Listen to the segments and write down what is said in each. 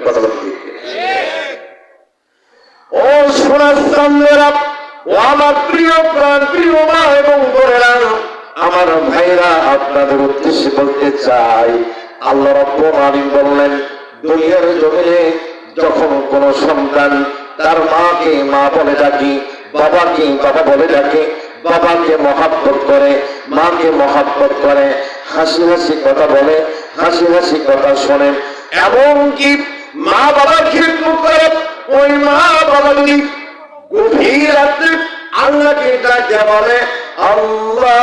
কথা বলতে ও সোনার চাঁদেরা, ও আমার প্রিয় প্রাণ প্রিয় মা এবং বোনেরা, আমার ভাইরা, আপনাদের উদ্দেশ্যে বলতে চাই, আল্লাহ রাব্বুল আলামিন বললেন, দুনিয়ার জমিনে যখন কোন সন্তান তার মাকে মা বলে ডাকে, বাবাকে বাবা বলে ডাকে, বাবাকে মহাব্বত করে, মাকে মহাব্বত করে, হাসি হাসি কথা বলে, হাসি হাসি কথা শোনে, এমনকি মা বাবার খিদমত করে, ওই মা বাবা যদি গভীর রাত্রে আল্লাহকে ডাকে বলে, আল্লাহ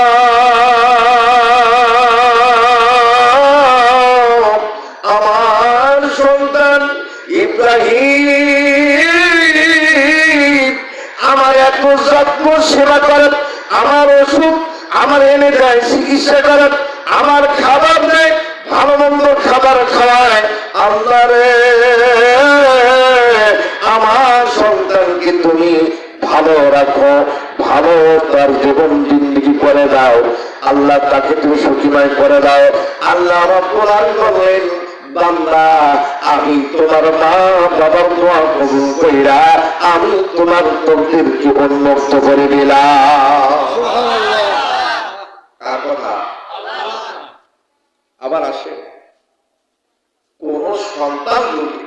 আমার সন্তান ইব্রাহিম আমার এত যত্ন সেবা করে, আমার ওষুধ আমার এনে দেয়, চিকিৎসা করে, আমার খাবার দেয়, ভালো মন্দ খাবার খাওয়ায়, আল্লাহ রে আমার সন্তানকে তুমি ভালো রাখো, ভালো তার জীবন জিন্দেগি করে দাও, আল্লাহ তাকে তুমি সুখীময় করে দাও। আল্লাহ রাব্বুল আলামিন বললেন, বান্দা আমি তোমার মা বাবার দোয়া কবুল কইরা আমি তোমার তকদীরকে উন্মুক্ত করে দিলাম। কার কথা? আবার আসে কোন সন্তান যদি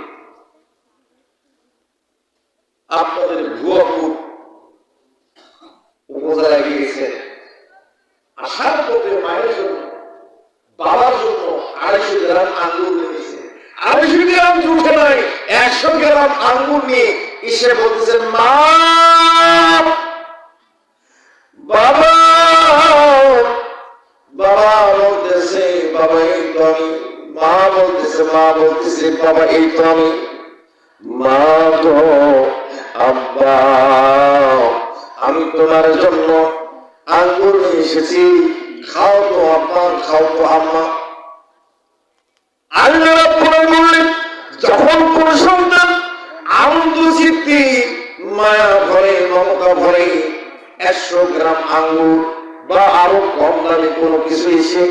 আপনাদের ভুয়াপুর উপজেলায় গিয়েছে, আসার পথে মায়ের জন্য বাবার জন্য 250 গ্রাম আঙ্গুর নিয়েছে, 250 গ্রাম জুটে নাই, 100 গ্রাম আঙ্গুর নিয়ে এসে বলতেছেন, মা বাবা, বাবা বলতেছে বাবা এই তো আমি, মা বলতেছে বাবা এই তো আমি, মা গো আব্বা আমি তোমার জন্য আঙ্গুর নিয়ে এসেছি, খাও তো আব্বা, খাও তো আম্মা। আল্লাহ রাব্বুল আলামিন বললেন, যখন কোন সন্তান আনন্দ চিত্তে মায়া ভরে মমতা ভরে 100 গ্রাম আঙ্গুর বা আরো কম দামে কোনো কিছু এসে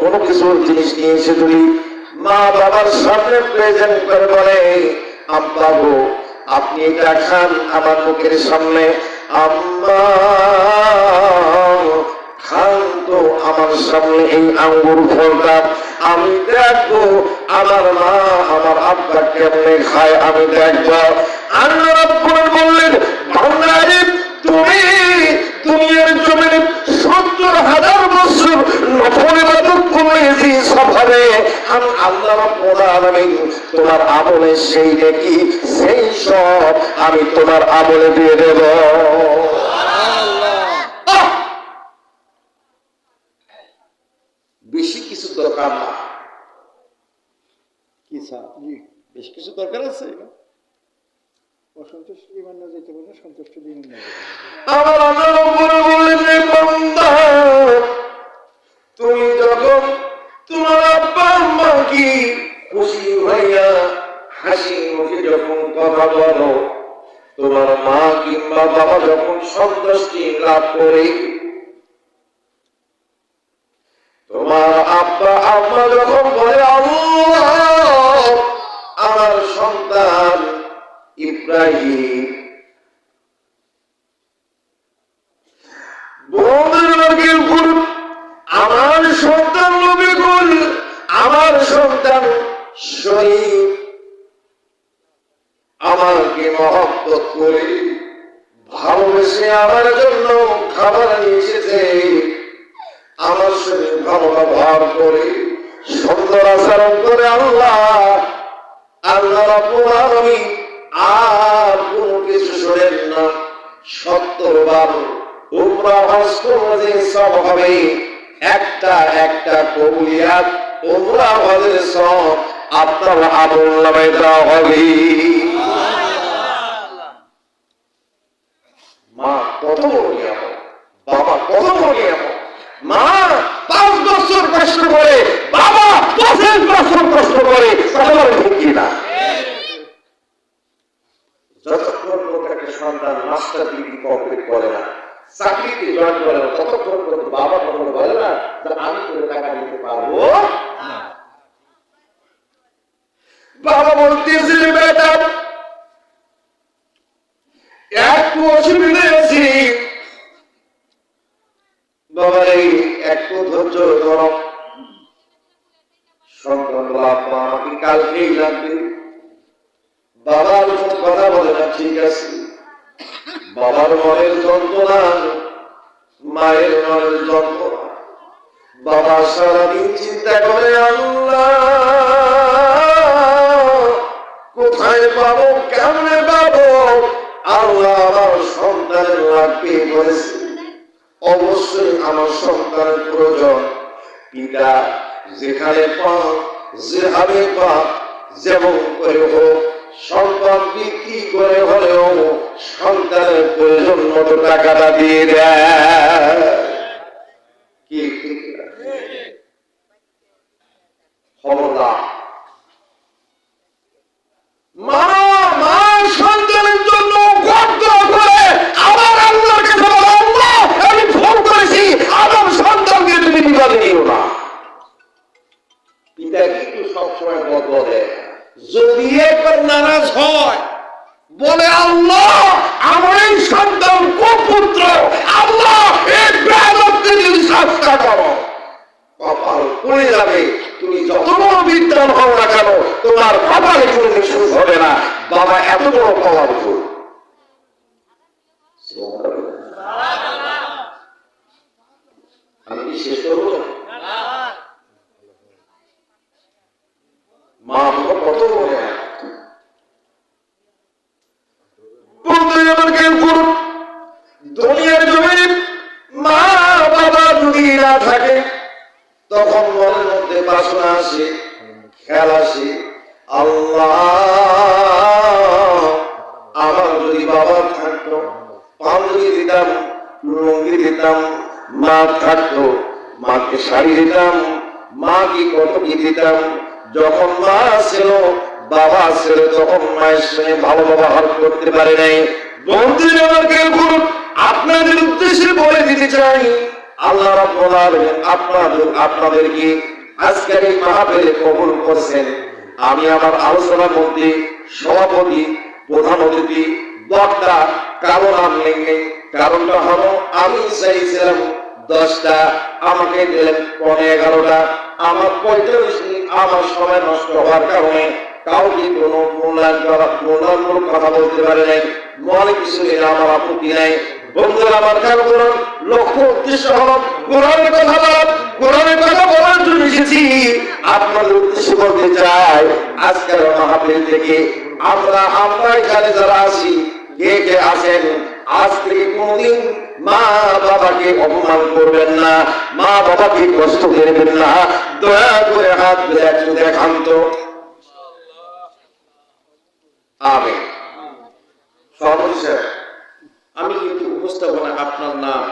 কোনো কিছুর জিনিস নিয়ে এসে যদি মা বাবার সামনে প্রেজেন্ট করে বলে, আব্বা গো আপনি এটা খান আমার মুখের সামনে, আম্মা খান তো আমার সামনে এই আঙ্গুর ফলটা, আমি দেখবো আমার মা আমার আব্বা কেমনে খায়, আমি দেখবো। আল্লাহ রাব্বুল আলামিন বললেন, বান্দারে তুমি দুনিয়ার জমিনে 70,000 বছর নফল ইবাদত করলে যে সব হবে, আমি আল্লাহ রাব্বুল আলামিন তোমার আমলে সেই নেকি সেই সব আমি তোমার আমলে দিয়ে দেব। বেশি কিছু দরকার না, কি স্যার বেশি কিছু দরকার আছে? অসন্তুষ্ট বিমান না যেতে পারে, সন্তুষ্ট বিমান না যেতে পারে। আমার আল্লাহ রাব্বুল বললেন, বান্দা তুমি যখন তোমার আব্বা আম্মা কি খুশি হইয়া হাসি মুখে যখন কথা বলো, তোমার মা কিংবা বাবা যখন সন্তুষ্টি লাভ করে, তোমার আব্বা আম্মা যখন বলে আল্লাহ আমার সন্তান ইব্রাহিম, আমার সন্তান নবীকুল, আমার সন্তান শহীদ, আমাকে মহব্বত করে ভালোবেসে আমার জন্য খাবার নিয়ে এসেছে, আমার শরীর ভালো ব্যবহার করে সুন্দর আচরণ করে, আল্লাহ রাব্বুল আলামিন আর কোনো কিছু শোনেন না। 70 বার উমরা হজ করলে সব হবে, একটা কবুলিয়াত উমরা হজের সব আপনার আমলনামায় দেওয়া হবে। মা কত বড় নিয়ামত, বাবা কত বড় নিয়ামত। মা 5 বছর কষ্ট করে, বাবা 5 বছর কষ্ট করে, সবার ভুগি না। যতক্ষণ একটা সন্তান মাস্টার ডিগ্রি কমপ্লিট করে না, চাকরিতে জয়েন করে না, ততক্ষণ পর্যন্ত বাবা কখনো বলে না যে আমি তোর টাকা দিতে পারবো না। বাবা বলতেছিল বেটা একটু অসুবিধা আছে বাবা, এই একটু ধৈর্য ধরো। সন্তান বাবা আমাকে কালকেই লাগবে। বাবার কথা বলে না, ঠিক আছে। বাবার মনের যন্ত্রণা, মায়ের মনের যন্ত্রণা। বাবা সারাদিন চিন্তা করে আল্লাহ কোথায় পাবো, কেমনে পাবো। আল্লাহ আমার সন্তানের লাগবে বলেছে, অবশ্যই আমার সন্তানের প্রয়োজন। পিতা যেখানে পাক, যেভাবে পাক, যেমন করে হোক সন্তান বিক্রি করে হলেও সন্তানের প্রয়োজন মতো টাকাটা দিয়ে দেয়। কি ঠিক না? খবরদার, মা মা সন্তানের জন্য গর্ত করে আবার আল্লাহর কাছে বলো, আল্লাহ আমি ভুল করেছি, আমার সন্তানকে তুমি বিবাদে নিও না। পিতা কিন্তু সবসময় গর্ব দেয়। যদি একবার নারাজ হয় বলে আল্লাহ আমার এই সন্তান কুপুত্র, আল্লাহ এই বেয়াদবকে যদি শাস্তি করো, কপাল পড়ে যাবে। তুমি যত বড় বিদ্যান হও না কেন, তোমার কপালে কোনো কিছু হবে না। বাবা এত বড় পাওয়ারফুল। আমি কি শেষ করবো? মা বাবা কত বড় আমার জ্ঞান করুন। দুনিয়ার জমিনে মা বাবা যদি না থাকে তখন মনের মধ্যে বাসনা আসে, খেয়াল আসে, আল্লাহ আমার যদি বাবা থাকতো, পাঞ্জাবি দিতাম, লুঙ্গি দিতাম। মা থাকতো, মাকে শাড়ি দিতাম, মা কি কত কি দিতাম। যখন মা ছিল, বাবা ছিল, তখন মায়ের সঙ্গে ভালো ব্যবহার করতে পারে নাই। বন্ধুরা আমার জ্ঞান করুন। আপনাদের উদ্দেশ্যে বলে দিতে চাই, আল্লাহ রাব্বুল আলামিন আপনাদেরকে আজকের এই মাহফিলে কবুল করেছেন। আমি আমার আলোচনার মধ্যে সভাপতি, প্রধান অতিথি, বক্তা কারো নাম নেই। কারণটা হলো আমি চাইছিলাম 10টা, আমাকে দিলেন 11:30। আমার 45 মিনিট আমার সময় নষ্ট হওয়ার কারণে কাউকে কোনো মূল্যায়নমূলক কথা বলতে পারে নাই। মনে কিছু নিলে আমার আপত্তি নাই। বন্ধুরা আমার খেয়াল করুন, লক্ষ্য উদ্দেশ্য হল কোরআনের কথা বলা। কোরআনের কথা বলার জন্য এসেছি। আপনাদের উদ্দেশ্যে বলতে চাই, আজকের মাহফিল থেকে আমরা এখানে যারা আছি, কে কে আছেন আজ থেকে কোনদিন মা বাবাকে অপমান করবেন না, মা বাবাকে কষ্ট দেবেন না। দয়া করে হাত ধরে একটু দেখান তো। আমিন। সর্বশেষে আমি কিন্তু উপস্থাপনা আপনার নাম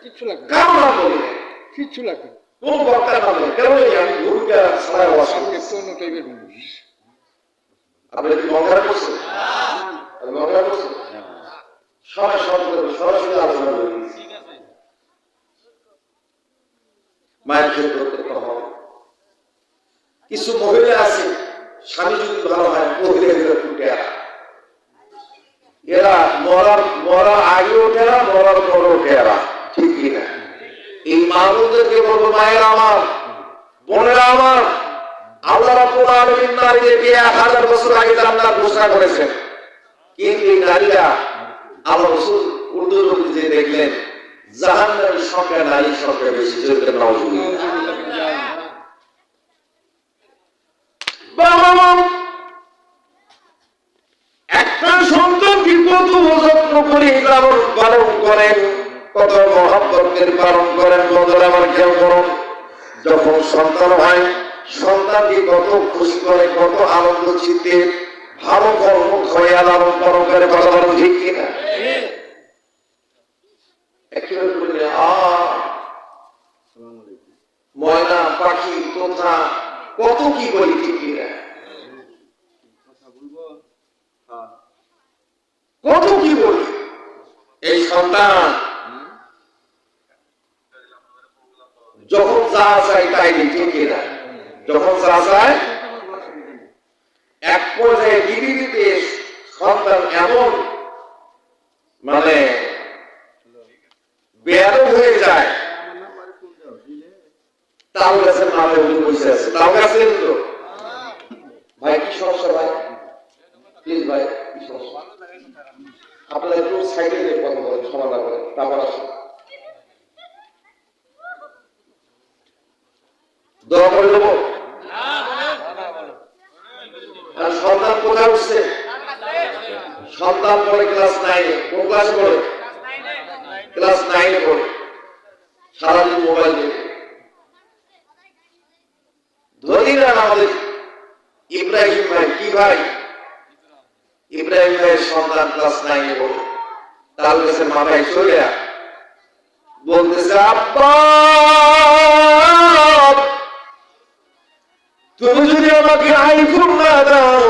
কিচ্ছু লাগবে কারো নাম বলি না, কিচ্ছু লাগবে কোন বক্তার নাম বলি, কারণ আমি গুরুকে ছাড়া আপনি একটু অন্য টাইপের মানুষ। আপনি কি মঙ্গলা করছেন? মঙ্গলা করছেন? সরাসরি আলোচনা করি। মায়ের ক্ষেত্রে কথা হবে। কিছু মহিলা আছে, স্বামী যদি ভালো হয় মহিলাদের টুটে, এরা মরার আগে ওঠে না, মরার পরে ওঠে এরা, ঠিক কিনা? এই মানুষদেরকে বলবো, মায়েরা আমার, বোনেরা আমার, আল্লাহ রাব্বুল আলামিন নারীদেরকে 1000 বছর আগে জান্নাত ঘোষণা করেছেন। কিন্তু এই নারীরা আল্লাহ রাসূল উর্দু যে দেখলেন জাহান্নামের সংখ্যা নারীর সংখ্যা বেশি। যেটা নাউজুবিল্লাহ। বাবা একটা সন্তানকে কত যত্ন করে লালন পালন করেন, কত মহব্বতের পালন করেন। বন্ধুরা আমার খেয়াল করুন, যখন সন্তান হয় সন্তানকে কত খুশি করে, কত আনন্দ চিত্তে ভালো কর্ম হয়ে লালন পালন করে। কথা বলুন ঠিক কিনা? ময়না পাখি তোতা কত কি বলি, ঠিক কিনা? কত কি বলি। এই সন্তান যখন যা চাই তাই দিই, ঠিক কিনা? যখন যা চায় পর্যায়ে পৃথিবীতে সন্তান এমন মানে বেয়াদব হয়ে যায়, তাল গাছের মাথায় উঠে বসে আছে। তাল গাছের তো ভাই কি সমস্যা ভাই, প্লিজ ভাই কি সমস্যা, আপনারা একটু সাইডে কথা বলেন, সমাধান করেন, তারপর আসুন। দোয়া করে দেবো। সন্তান কোথায় উঠছে? সন্তান পড়ে ক্লাস 9। কোন ক্লাসে পড়ে? ক্লাস 9 পড়ে। সারাদিন মোবাইল দেখে। ধনী না আমাদের ইব্রাহিম ভাই, কি ভাই? ইব্রাহিম ভাইয়ের সন্তান ক্লাস 9 পড়ে। তাল গাছের মাথায় চলে বলতেছে, আব্বা তুমি যদি আমাকে আইফোন না দাও,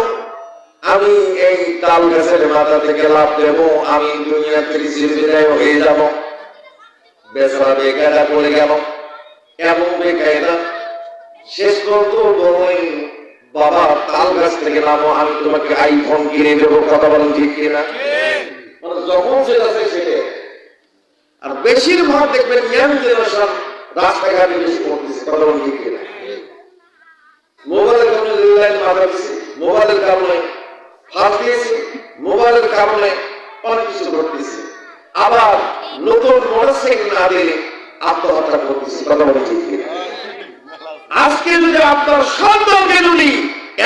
আমি এই তাল গাছের মাথা থেকে লাভ দেব, আমি দুনিয়া থেকে চিরবিদায় হয়ে যাব। বেচারা বেকায়দা পড়ে গেল, এমন বেকায়দা শেষ করতো বলই, বাবা তাল গাছ থেকে নামো, আমি তোমাকে আইফোন কিনে দেবো। কথা বলেন ঠিক কিনা? মানে যখন সেটা সেটা। আর বেশিরভাগ দেখবেন ইয়াং জেনারেশন রাস্তাঘাটে বেশি করতেছে। কথা বলেন ঠিক কিনা? মোবাইলের কারণে রেললাইন বাধা দিচ্ছে, মোবাইলের কারণে ফাঁস দিয়েছে, মোবাইলের কারণে অনেক কিছু ঘটতেছে। আবার নতুন মোটরসাইকেল না দিলে আত্মহত্যা করতেছে। কথা বলে ঠিক কিনা? আজকে যদি আপনার সন্তানকে যদি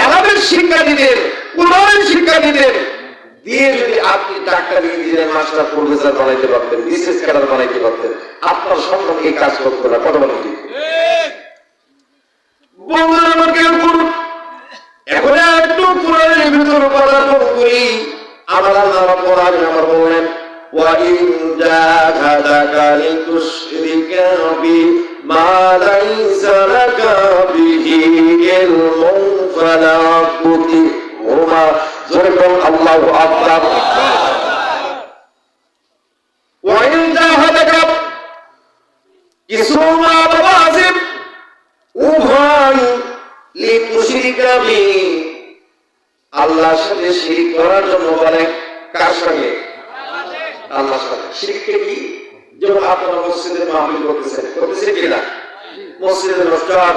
এলাবের শিক্ষা দিতেন, কোরআনের শিক্ষা দিতেন, দিয়ে যদি আপনি ডাক্তার, ইঞ্জিনিয়ার, মাস্টার, প্রফেসর বানাইতে পারতেন, বিশেষ ক্যাডার বানাইতে পারতেন, আপনার সন্তান এই কাজ করতো না। কথা বলে ঠিক? এখন একটু কোরআনের ভিতরে পদার্পণ করি। আমার আল্লাহ রাব্বুল আলামিন আমার বললেন, ওয়া ইন জাহাদাকা লিতুশরিকা বি মা লাইসা লাকা বিহি ইলমুন ফালা তুতিহুমা। জোরে বলুন আল্লাহু আকবার। ওয়া ইন জাহাদাকা, কিছু মা বাবা আছে উভয় লিতুশরিকা বি, আল্লাহর সাথে শিরক করার জন্য বলে। কার সঙ্গে? আল্লাহর সাথে। শিরক কি? যেমন আপনারা মসজিদের মাহফিল করতেছেন কিনা? মসজিদের মাস্টার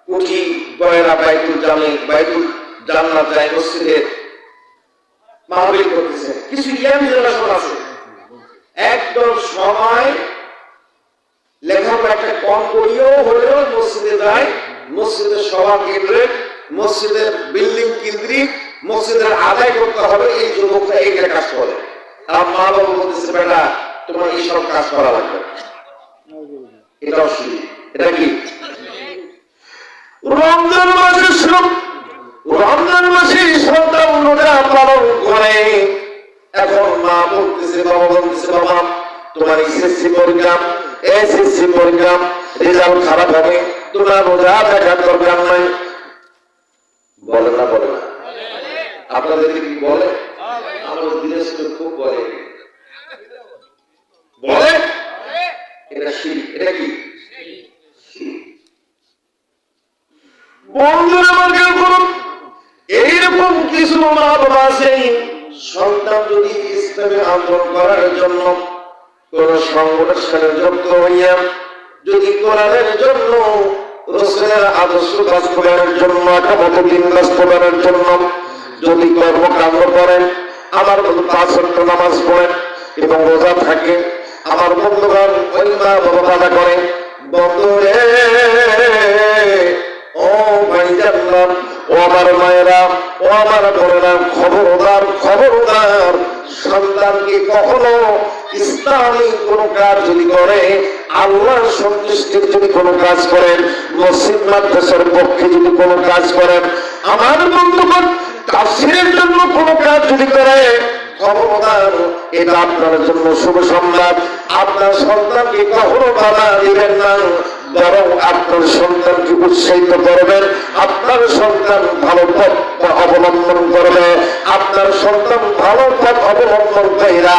কুঠি গয়রা বাইতুল জামি, বাইতুল জান্নাত যায়, মসজিদের মাহফিল করতেছেন। কিছু ইয়াং জেনারেশন আছে একদম সময় লেখাপড়া একটা কম করিও হলেও মসজিদে যায়, মসজিদের সভা কেন্দ্রিক, মসজিদের বিল্ডিং কেন্দ্রিক, মসজিদের আদায় করতে হবে, এই যুবকরা এইগুলো কাজ করে। আর মা বাবা বলতেছে, বেটা তোমার এইসব কাজ করা লাগবে। এটা অসুবিধা। এটা কি? রমজান মাসে রমজান মাসে সন্তান রোজা পালন করে। এখন মা বলতেছে, বাবা বলতেছে, বাবা তোমার এসএসসি পরীক্ষা, এসএসসি পরীক্ষা রেজাল্ট খারাপ হবে, তোমার রোজা দেখার দরকার নাই। বলে না? বলে না? আপনাদের কি বলে? আমাদের দিনের খুব বলে, বলে এটা শিরক। এটা কি? বন্ধুরা আমার খেয়াল করুন, এইরকম কিছু মা বাবা আছে, সন্তান যদি ইসলামে আন্দোলন করার জন্য কোন সংগঠনের সাথে যুক্ত হইয়া, যদি কোরআনের জন্য, রাসূলের আদর্শ বাস্তবায়নের জন্য, আকামত দ্বীন বাস্তবায়নের জন্য যদি কর্মকাণ্ড করেন, আমার বন্ধু 5 ওয়াক্ত নামাজ পড়েন এবং রোজা থাকে, আমার বন্ধুগণ ওই মা বাবা বাধা করে, বন্ধুরে ও ভাইজান, ও আমার মায়েরা, ও আমার বোনেরা, খবরদার খবরদার, সন্তানকে কখনো ইসলামী কোন কাজ যদি করে, আল্লাহর সন্তুষ্টির যদি কোনো কাজ করেন, মসজিদ মাদ্রাসার পক্ষে যদি কোনো কাজ করেন, আমার বন্ধুগণ তাফসীরের জন্য কোনো কাজ যদি করে, খবরদার এটা আপনার জন্য শুভ সংবাদ। আপনার সন্তানকে কখনো বাধা দিবেন না, বরং আপনার সন্তানকে উৎসাহিত করবেন। আপনার সন্তান ভালো পথ অবলম্বন করবে, আপনার সন্তান ভালো পথ অবলম্বন কইরা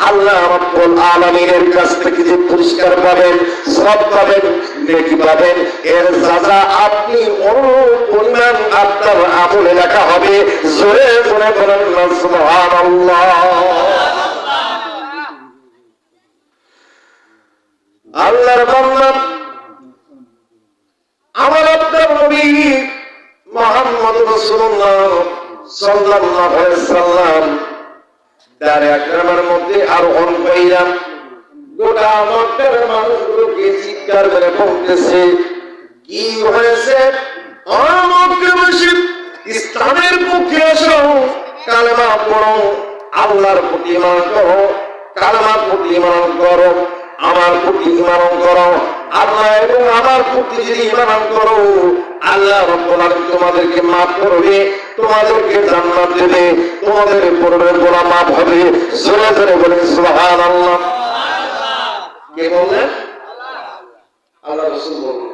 আল্লাহ রাব্বুল আলামিনের কাছ থেকে যে পুরস্কার পাবেন, সওয়াব পাবেন, নেকি পাবেন, এর সাজা আপনি অনুরূপ পরিমাণ আপনার আমলে লেখা হবে। জোরে জোরে বলেন না সুবহানাল্লাহ। আল্লাহর বান্দা, আমার আপনার নবী মুহাম্মদ রাসূলুল্লাহ সাল্লাল্লাহু আলাইহি সাল্লাম তার আকরামের মধ্যে আরোহণ কইরা গোটা মক্কার মানুষগুলোকে চিৎকার করে বলতেছে, কি হয়েছে ও মক্কাবাসী, ইসলামের পক্ষে এসো, কালেমা পড়ো, আল্লাহর প্রতি ঈমান করো, কালেমার প্রতি ঈমান করো, আমার প্রতি ঈমান করো, আল্লাহ এবং আমার প্রতি যদি ঈমান করো, আল্লাহ রাব্বুল আলামিন তোমাদেরকে maaf করবে, তোমাদেরকে জান্নাত দেবে, তোমাদের পূর্বের গুনাহ maaf হবে। জোরে জোরে বলেন সুবহানাল্লাহ। কে বললেন? আল্লাহ রাসূল বললেন।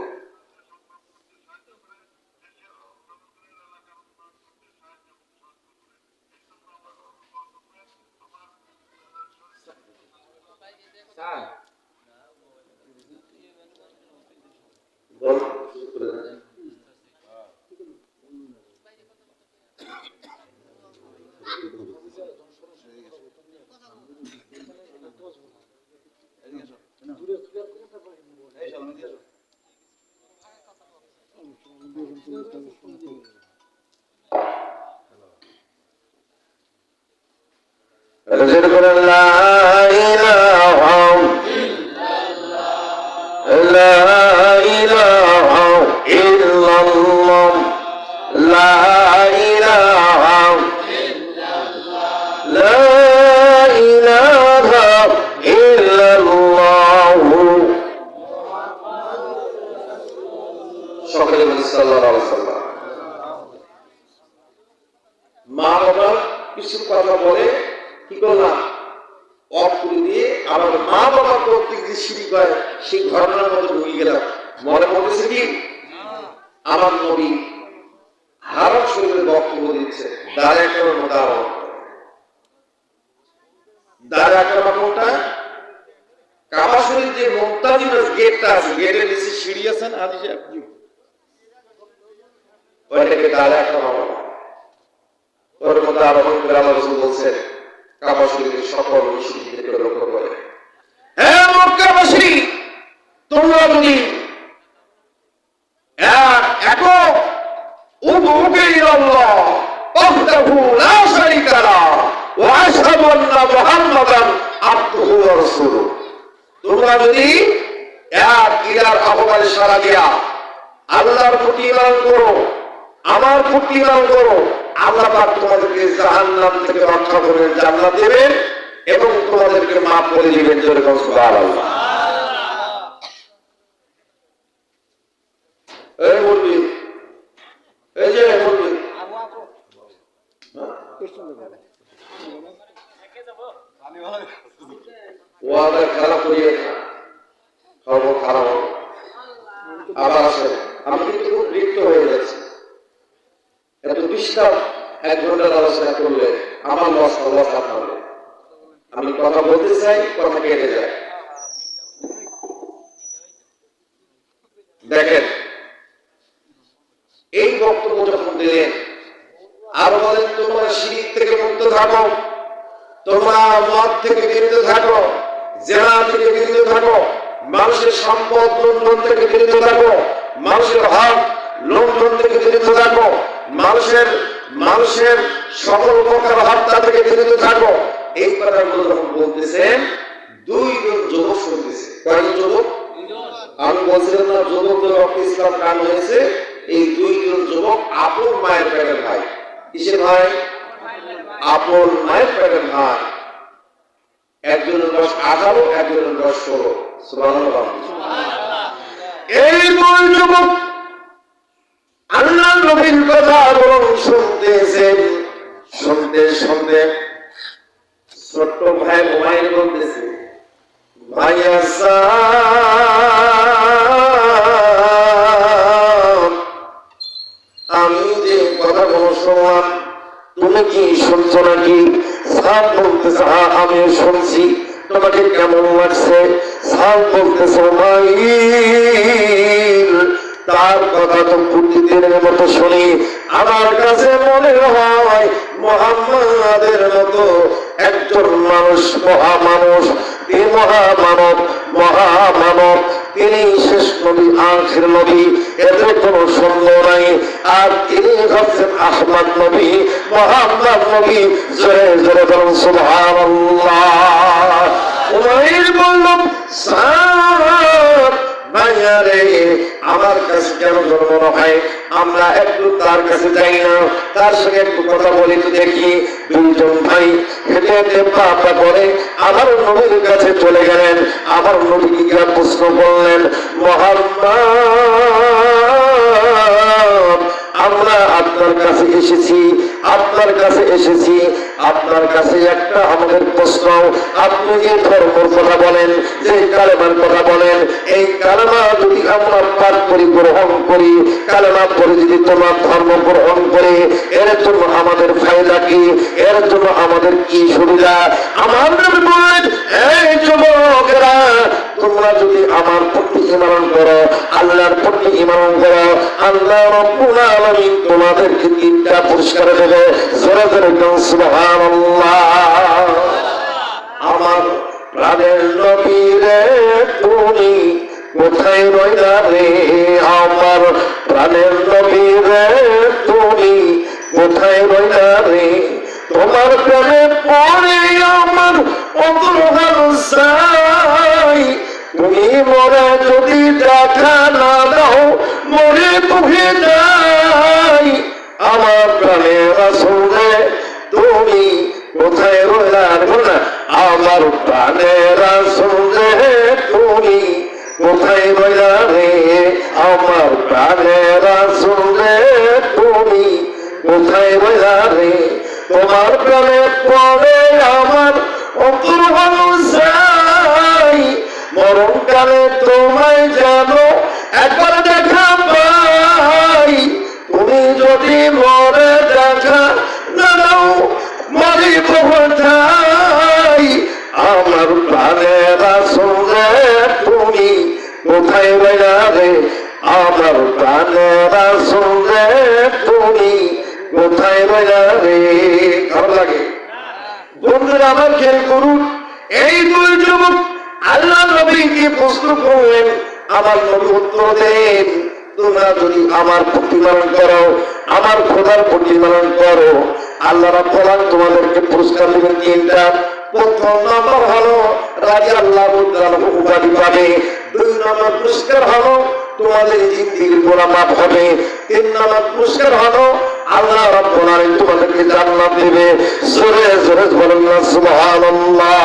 সকলে বলি সাল্লাল্লাহু আলাইহি ওয়াসাল্লাম। মা বাবা কিছু কথা বলে কি করলাম, অফ করে দিয়ে আবার মা বাবা কর্তৃক যে শিরিক হয় সেই ঘটনার মধ্যে ঢুকে গেলাম। মনে পড়তেছে কি, আমার নবী হারাম শরীফের বক্তব্য দিচ্ছে, দাঁড়ে একটা মোতাবক, দাঁড়ে একটা কোনটা, কাবা শরীফ যে মুক্তাদিনাস গেটটা আছে, গেটের নিচে সিঁড়ি আছে না, হাদিসে ওইটাকে দাঁড়ে একটা ওর মধ্যে আরোহণ করে আল্লাহ রাসূল বলছেন, কাবা শরীফের সকল মুশরিকদেরকে লক্ষ্য করে, হে মক্কাবাসী, তোমরা যদি একক উদউকে ইলাল্লাহ ওয়াহদাহু লা শারীকা লাহু ওয়া আশহাদু আন্না মুহাম্মাদান আবদুহু ওয়া রাসূলুহু, তোমরা যদি এক ইলার আহ্বানে সাড়া দিয়া আল্লাহর প্রতি ঈমান করো, আমার প্রতি ঈমান করো, আল্লাহ পাক তোমাদেরকে জাহান্নাম থেকে রক্ষা করবেন, জান্নাত দেবেন এবং তোমাদেরকে maaf করে দিবেন। জোরে বলুন সুবহানাল্লাহ। এই বলবি, এই যে বলবি ওয়াদা খারাপ করিয়ে খবর খারাপ আবার আসে। আমি কিন্তু খুব বিরক্ত হয়ে যাচ্ছি, এত বিস্তার 1 ঘন্টার আলোচনা করলে আমার লস আপনার। আমি কথা বলতে চাই, কথা কেটে যায়। দেখেন, এই বক্তব্য যখন দিলেন, আরো বলেন তোমরা শিরিক থেকে মুক্ত থাকো, তোমরা মদ থেকে বিরত থাকো, জেনা থেকে বিরত থাকো, মানুষের সম্পদ লুণ্ঠন থেকে বিরত থাকো, মানুষের হক লুণ্ঠন থেকে বিরত থাকো, মানুষের সকল প্রকার হত্যা থেকে বিরত থাকো। এই কথাগুলো যখন বলতেছেন, 2 জন যুবক শুনতেছে। কয়জন যুবক? আমি বলছিলাম না যুবকদের রক্তে ইসলাম কান হয়েছে। এই 2 জন যুবক আপন মায়ের পেটের ভাই। কিসের ভাই? আপন মায়ের পেটের ভাই। একজনের বয়স 18, একজনের বয়স 16। সুবহানাল্লাহ। এই 2 যুবক আল্লাহর নবীর কথা শুনতেছেন, শুনতে শুনতে ছোট্ট ভাই মোবাইল বলতেছে, ভাইয়া আমি যে কথাগুলো শুনলাম তুমি কি শুনছো নাকি? সাদ বলতেছে হ্যাঁ আমি শুনছি, তোমাকে কেমন লাগছে? সাদ বলতেছে মাইল তার কথা তো প্রতিদিনের মতো শুনি, আমার কাছে মনে হয় মুহাম্মাদের মতো একজন মানুষ, মহামানুষ, এই মহামানব তিনি শেষ নবী, আখির নবী, এতে কোনো সন্দেহ নাই। আর তিনি হচ্ছেন আহমদ নবী, মুহাম্মদ নবী। জোরে জোরে বলুন সুবহানাল্লাহ। উমাইর বলল সাদ ভাইয়া রে, আমার কাছে কেন জন্ম হয়? আমরা একটু তার কাছে যাই না, তার সঙ্গে একটু কথা বলি তো দেখি। দুইজন ভাই হেঁটে হেঁটে পা পা করে আমার নবীর কাছে চলে গেলেন। আমার নবীকে গিয়ে প্রশ্ন করলেন, মুহাম্মদ আমরা আপনার কাছে এসেছি, আপনার কাছে এসেছি, আপনার কাছে একটা আমাদের প্রশ্ন। আপনি যে ধর্মের কথা বলেন, যে কালেমার কথা বলেন, এই কালেমা যদি আমরা পাঠ করি, গ্রহণ করি, কালেমা পরে যদি তোমার ধর্ম গ্রহণ করি, এর জন্য আমাদের ফায়দা কি? এর জন্য আমাদের কি সুবিধা? আমাদের বলেন, এই যুবকেরা তোমরা যদি আমার প্রতি ঈমান করো, আল্লাহর প্রতি ঈমান করো, আল্লাহ রাব্বুল আলামিন তোমাদেরকে তিনটা পুরস্কার দেবে। জোরে জোরে বলুন সুবহানাল্লাহ। আমার প্রাণের নবী রে তুমি কোথায় রইলা রে? আমার প্রাণের নবী রে তুমি কোথায় রইলা রে? তোমার প্রেমে পড়ে আমার অন্তর চাই, তুমি মরে যদি দেখা না দাও মরে পুহে যাই। আমার প্রাণের রাসূল রে তুমি কোথায় রইলা? আমার প্রাণের রাসূল রে তুমি কোথায় রইলা রে? আমার প্রাণের রাসূল রে তুমি কোথায় রইলা রে? তোমার প্রেমে পড়ে আমার অন্তর চাই, মরণকালে তোমায় যেন একবার দেখা পাই। তুমি যদি মরে দেখা না দাও মরি কোথায়? আমার প্রাণের রাসূল রে তুমি কোথায় রইলা রে? আমার প্রাণের রাসূল রে তুমি কোথায় রইলা রে? ভালো লাগে বন্ধুরা, আমার খেয়াল করুন, এই দুই যুবক আল্লাহ নবীকে প্রশ্ন করলেন, আমার নবী উত্তর দেন, তোমরা যদি আমার প্রতিপালন করো, আমার খোদার প্রতিপালন করো, আল্লাহ রাব্বুল আলামিন তোমাদেরকে পুরস্কার দিবেন তিনটা। প্রথম নম্বর হলো রাদিয়াল্লাহু তাআলা উপাধি পাবে। দুই নম্বর পুরস্কার হলো তোমাদের জিন্দেগির গুনাহ মাফ হবে। তিন নম্বর পুরস্কার হলো আল্লাহ রাব্বুল আলামিন তোমাদেরকে জান্নাত দেবে। জোরে জোরে বলুন না সুবহানাল্লাহ।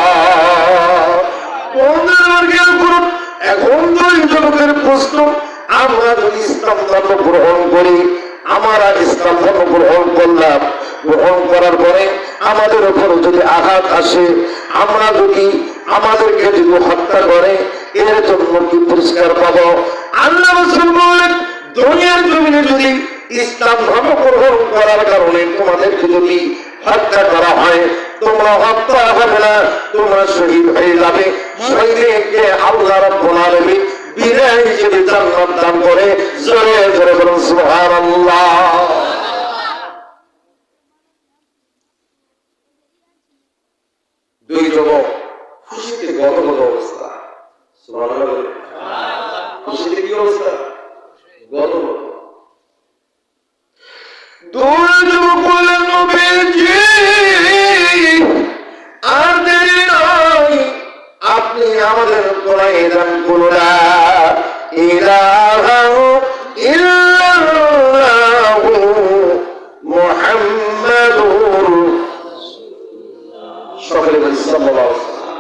এখন দুই যুবকের প্রশ্ন, আমরা যদি ইসলাম ধর্ম গ্রহণ করি, আমরা ইসলাম ধর্ম গ্রহণ করলাম, গ্রহণ করার পরে আমাদের উপর যদি আঘাত আসে, আমরা যদি আমাদেরকে যদি হত্যা করে, এর জন্য কি পুরস্কার পাবো? আল্লাহ রাসূল বলেন, দুনিয়ার জমিনে যদি ইসলাম ধর্ম গ্রহণ করার কারণে তোমাদেরকে যদি হত্যা করা হয়, তোমরা হত্যা হবে না, তোমরা শহীদ হয়ে যাবে। শহীদকে আল্লাহ রাব্বুল আলামিন বিদায় হিসেবে জান্নাত দান করে। জোরে জোরে বলুন সুবহানাল্লাহ। দুই যুবক খুশিতে গদগদ অবস্থা। সুবহানাল্লাহ বলুন। খুশিতে কি অবস্থা? গদগদ। দুই যুবক বললেন, নবীজি আর দেরি নয়, আপনি আমাদের কোরআন দান করুন, লা ইলাহা ইল্লাল্লাহু মুহাম্মাদুর সকলে বলি সাল্লাল্লাহু আলাইহি ওয়াসাল্লাম।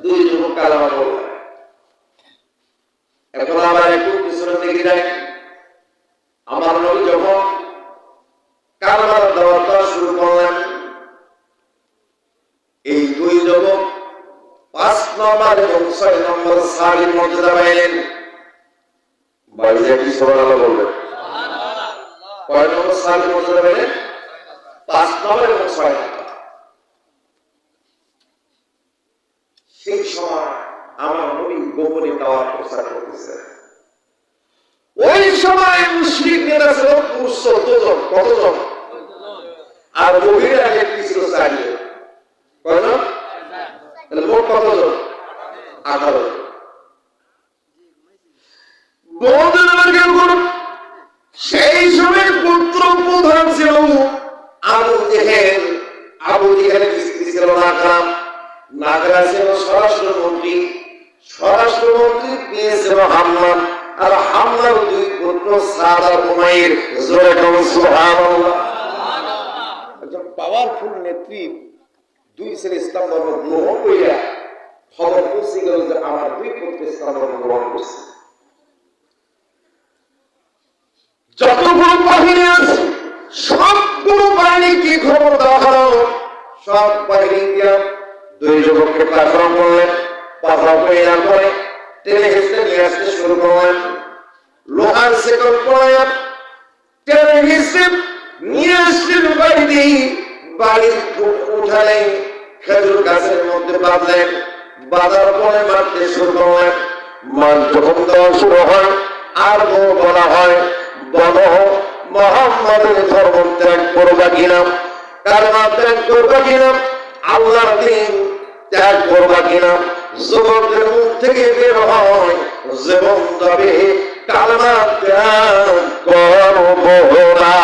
দুই যুবক কালেমা পড়লেন। এখন আমরা একটু পিছনের দিকে যাই। আমার নবী যখন কালেমার দাওয়াত দেওয়া শুরু করলেন, এই দুই যুবক ৫ নম্বর এবং ৬ নম্বর সারির মর্যাদা পাইলেন। বাইরে কি সুবহানাল্লাহ বলবেন? কয় নম্বর সারির মর্যাদা পাইলেন? 5 নম্বর এবং 6 নম্বর। সেই সময় আমার নবী গোপনে দাওয়াত প্রচার করতেছে। ওই সময় মুশরিকরা ছিল পুরুষ 14 জন। কতজন? আর মহিলা একটি ছিল 4 জন। কয়জন? তাহলে মোট কতজন? 18 জন। সেই সময় পুত্র প্রধান ছিল আবু জেহেল। আবু জেহেলের স্ত্রী ছিল নাগরাম। নাগরাম ছিল স্বরাষ্ট্রমন্ত্রী। স্বরাষ্ট্রমন্ত্রী মেয়ে ছিল হাম্মাম। আর হামলার 2 পুত্র সাদ আর উমাইর। জোরে বলুন সুবহানাল্লাহ। একজন পাওয়ারফুল নেত্রী 2 ছেলে ইসলাম ধর্ম গ্রহণ করিয়া খবর পৌঁছে গেল যে আমার 2 পুত্র ইসলাম ধর্ম গ্রহণ করছে। যতগুলো বাহিনী আছে সবগুলো বাহিনী কি খবর দেওয়া হলো? সব বাহিনী দিয়া 2 যুবককে পাকড়াও করলেন। পাকড়াও করে টেনে হেসে নিয়ে আসতে শুরু করলেন। লোহার শেকল পড়ায় টেনে হেসে নিয়ে আসলেন বাড়িতে। বাড়ির উঠানে খেজুর গাছের মধ্যে বাঁধলেন। বাঁধার পরে মারতে শুরু করলেন। মার যখন দেওয়া শুরু হয় আর বলা হয়, বলো মুহাম্মাদের ধর্ম ত্যাগ করবা কিনা, কালেমা ত্যাগ করবা কিনা, আল্লাহর দ্বীন ত্যাগ করবা কিনা। যুবকদের মুখ থেকে বের হয়, জীবন যাবে কালেমা ত্যাগ করব না।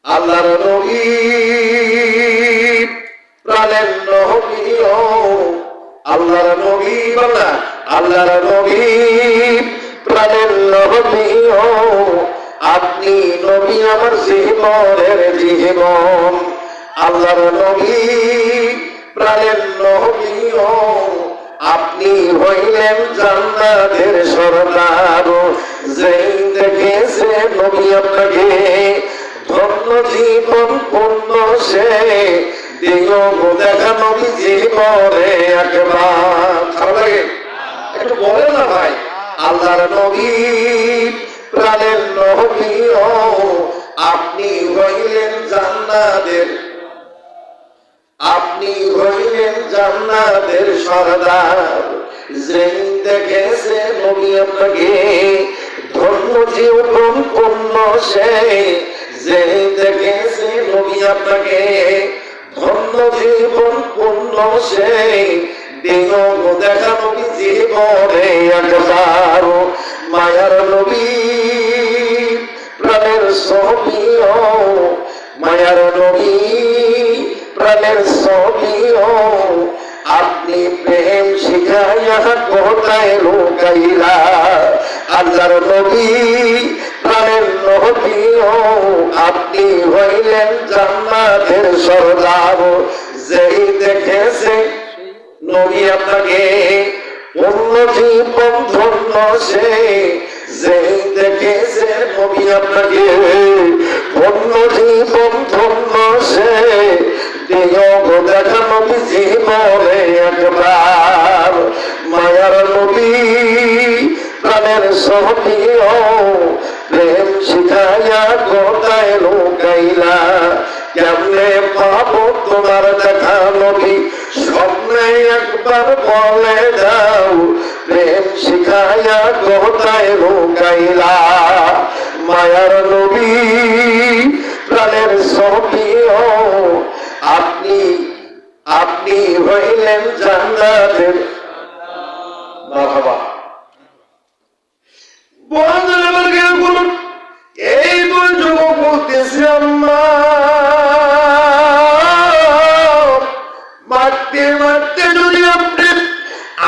আল্লাহর নবী প্রাণের নবী, আল্লাহর নবী বলা, আল্লাহর নবী প্রাণের নবী, আপনি নবী আমার জীবনের জীবন। আল্লাহর নবী প্রাণের নবী, আপনি হইলেন জান্নাতের সরদার। যেই দেখেছে নবী আপনাকে ধন্য জীবন পূর্ণ সে দিও দেখা নবী জীবনে একবার। খারাপ লাগে? একটু বলেন না ভাই। আল্লাহর নবী প্রাণের নবী, আপনি হইলেন জান্নাতের, আপনি হইলেন জান্নাতের সরদার। যেই দেখেছে নবী আপনাকে ধন্য জীবন পূর্ণ সে, যেই দেখেছে নবী আপনাকে ধন্য জীবন পূর্ণ সে দিন দেখা নবী জীবনে একবার। মায়ার নবী প্রাণের ছবি, মায়ার নবী প্রাণের ছবি, আপনি প্রেম শিখাইয়া কোথায় লুকাইলা। আল্লাহর নবী প্রাণের নবী, আপনি হইলেন জান্নাতের সরদার। যেই দেখেছে নবী আপনাকে পূর্ণ জীবন ধন্য সে, যেই দেখেছে নবী আপনাকে পূর্ণ জীবন ধন্য সে দিও দেখা নবী জীবনে একবার। মায়ার নবী প্রাণের ছবি, প্রেম শিখাইয়া কোথায় লুকাইলা। কেমনে পাবো তোমার দেখা নবী, স্বপ্নে একবার বলে দাও, প্রেম শিখাইয়া কোথায় লুকাইলা। মায়ার নবী প্রাণের ছবি, আপনি আপনি হইলেন জান্নাতের। মারহাবা। এই যুবক বলতেছে আম্মা, মারতে মারতে যদি আপনি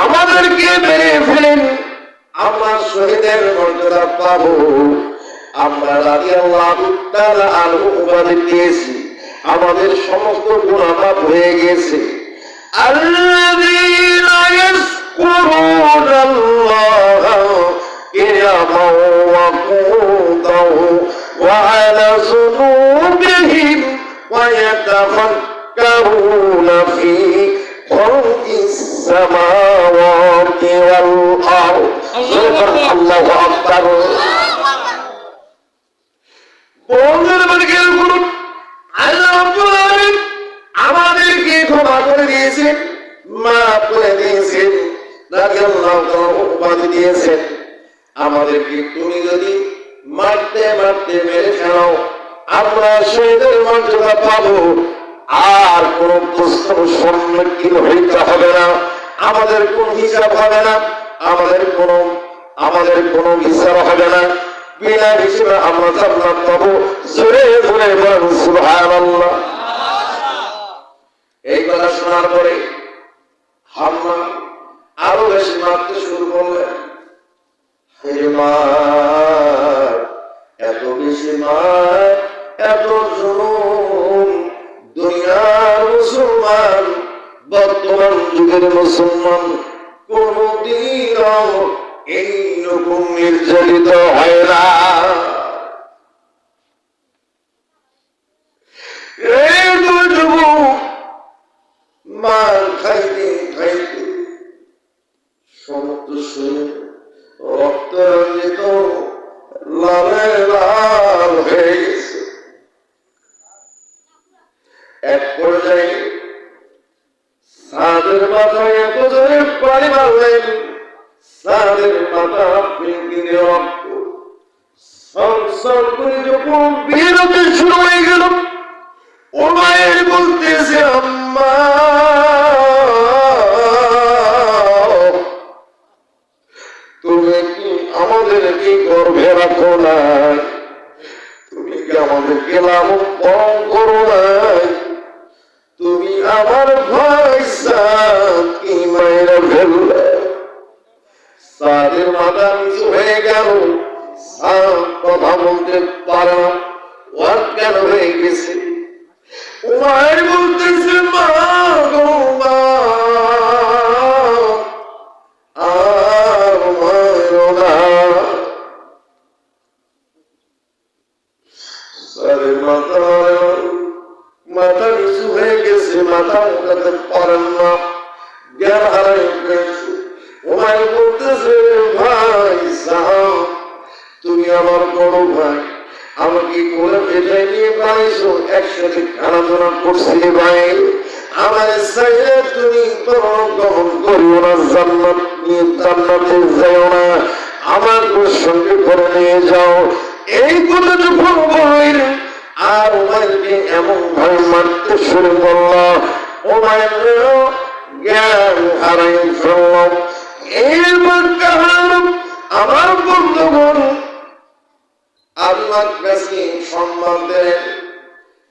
আমাদেরকে মেরে ফেলেন, আমরা শহীদের মর্যাদা পাবো। আমরা রাদিয়াল্লাহু তাআলা আনহু উপাধি দিয়েছি, আমাদের সমস্ত গুনাহ মাফ হয়ে গেছে। আল্লাযীনা ইয়াযকুরুনাল্লাহা কিয়ামান ওয়া কুদাও ওয়া আলা যুনুবিহিম ওয়া ইয়াতাফাক্কারুনা ফী খালকিস সামাওয়াতি ওয়াল আরদ। আল্লাহু আকবার। বন্ধের বাড়ি খেয়াল করুন, আল্লাহ রাব্বুল আলামিন আমাদেরকে ক্ষমা করে দিয়েছেন, মাফ করে দিয়েছেন, রাদিয়াল্লাহু তাআলা উপাধি দিয়েছেন আমাদেরকে। তুমি যদি মারতে মারতে মেরে ফেলো, আমরা শহীদের মর্যাদা পাবো, আর কোন প্রশ্ন সম্মুখীন হইতে হবে না, আমাদের কোন হিসাব হবে না, আমাদের কোন বিচার হবে না, বিনা হিসেবে আমরা জান্নাত পাবো। জোরে জোরে বলেন সুবহানাল্লাহ। এই কথা শোনার পরে হাম্মা আরো বেশি মারতে শুরু করলেন। হে মা, এত বেশি মার, এত জুলুম দুনিয়ার মুসলমান, বর্তমান যুগের মুসলমান কোনদিনও এইরকম নির্যাতিত হয় না। এই যুবক মার খাইতে খাইতে সমস্ত শরীর রক্ত রঞ্জিত লালে লাল হয়ে গেছে। এক পর্যায়ে সাদের মাথায় এত জোরে পানি মারলেন, সাদের মাথা ফিনফিনে রক্ত সরসর করে যখন বের হতে শুরু হয়ে গেল, উমাইর বলতেছে, আম্মা তুমি কি আমাদেরকে গর্ভে রাখো না? তুমি কি আমাদেরকে লালন পালন করো না? তুমি আমার ভাই সাদ কি মায়েরা ফেললে? সাদের মাথা নিচু হয়ে গেল, সাদ কথা বলতে পারে না, অজ্ঞান হয়ে গেছে। উমাইর বলতেছে, মা গো মা, আর মারো না। সাদের মাথা নিচু হয়ে গেছে, মাথা উঠাতে পারেন না, জ্ঞান হারাই গেছে। উমাইর বলতেছে, ভাই সাহাব, তুমি আমার বড় ভাই, আমাকে কোলে পেটাই নিয়ে পাইছো, একসাথে খানাধনা করছি ভাই, আমার চাইলে তুমি গ্রহণ করিও না, জান্নাত নিয়ে জান্নাতে যাও না, আমার সঙ্গে করে নিয়ে যাও। এই কথা যখন বলেন, আর উমাইরকে এমন ভাবে মারতে শুরু করল, উমাইর জ্ঞান হারাই ফেলল। এইবার কারণ আমার বন্ধুগণ আল্লাহর কাছে সম্মান দেন।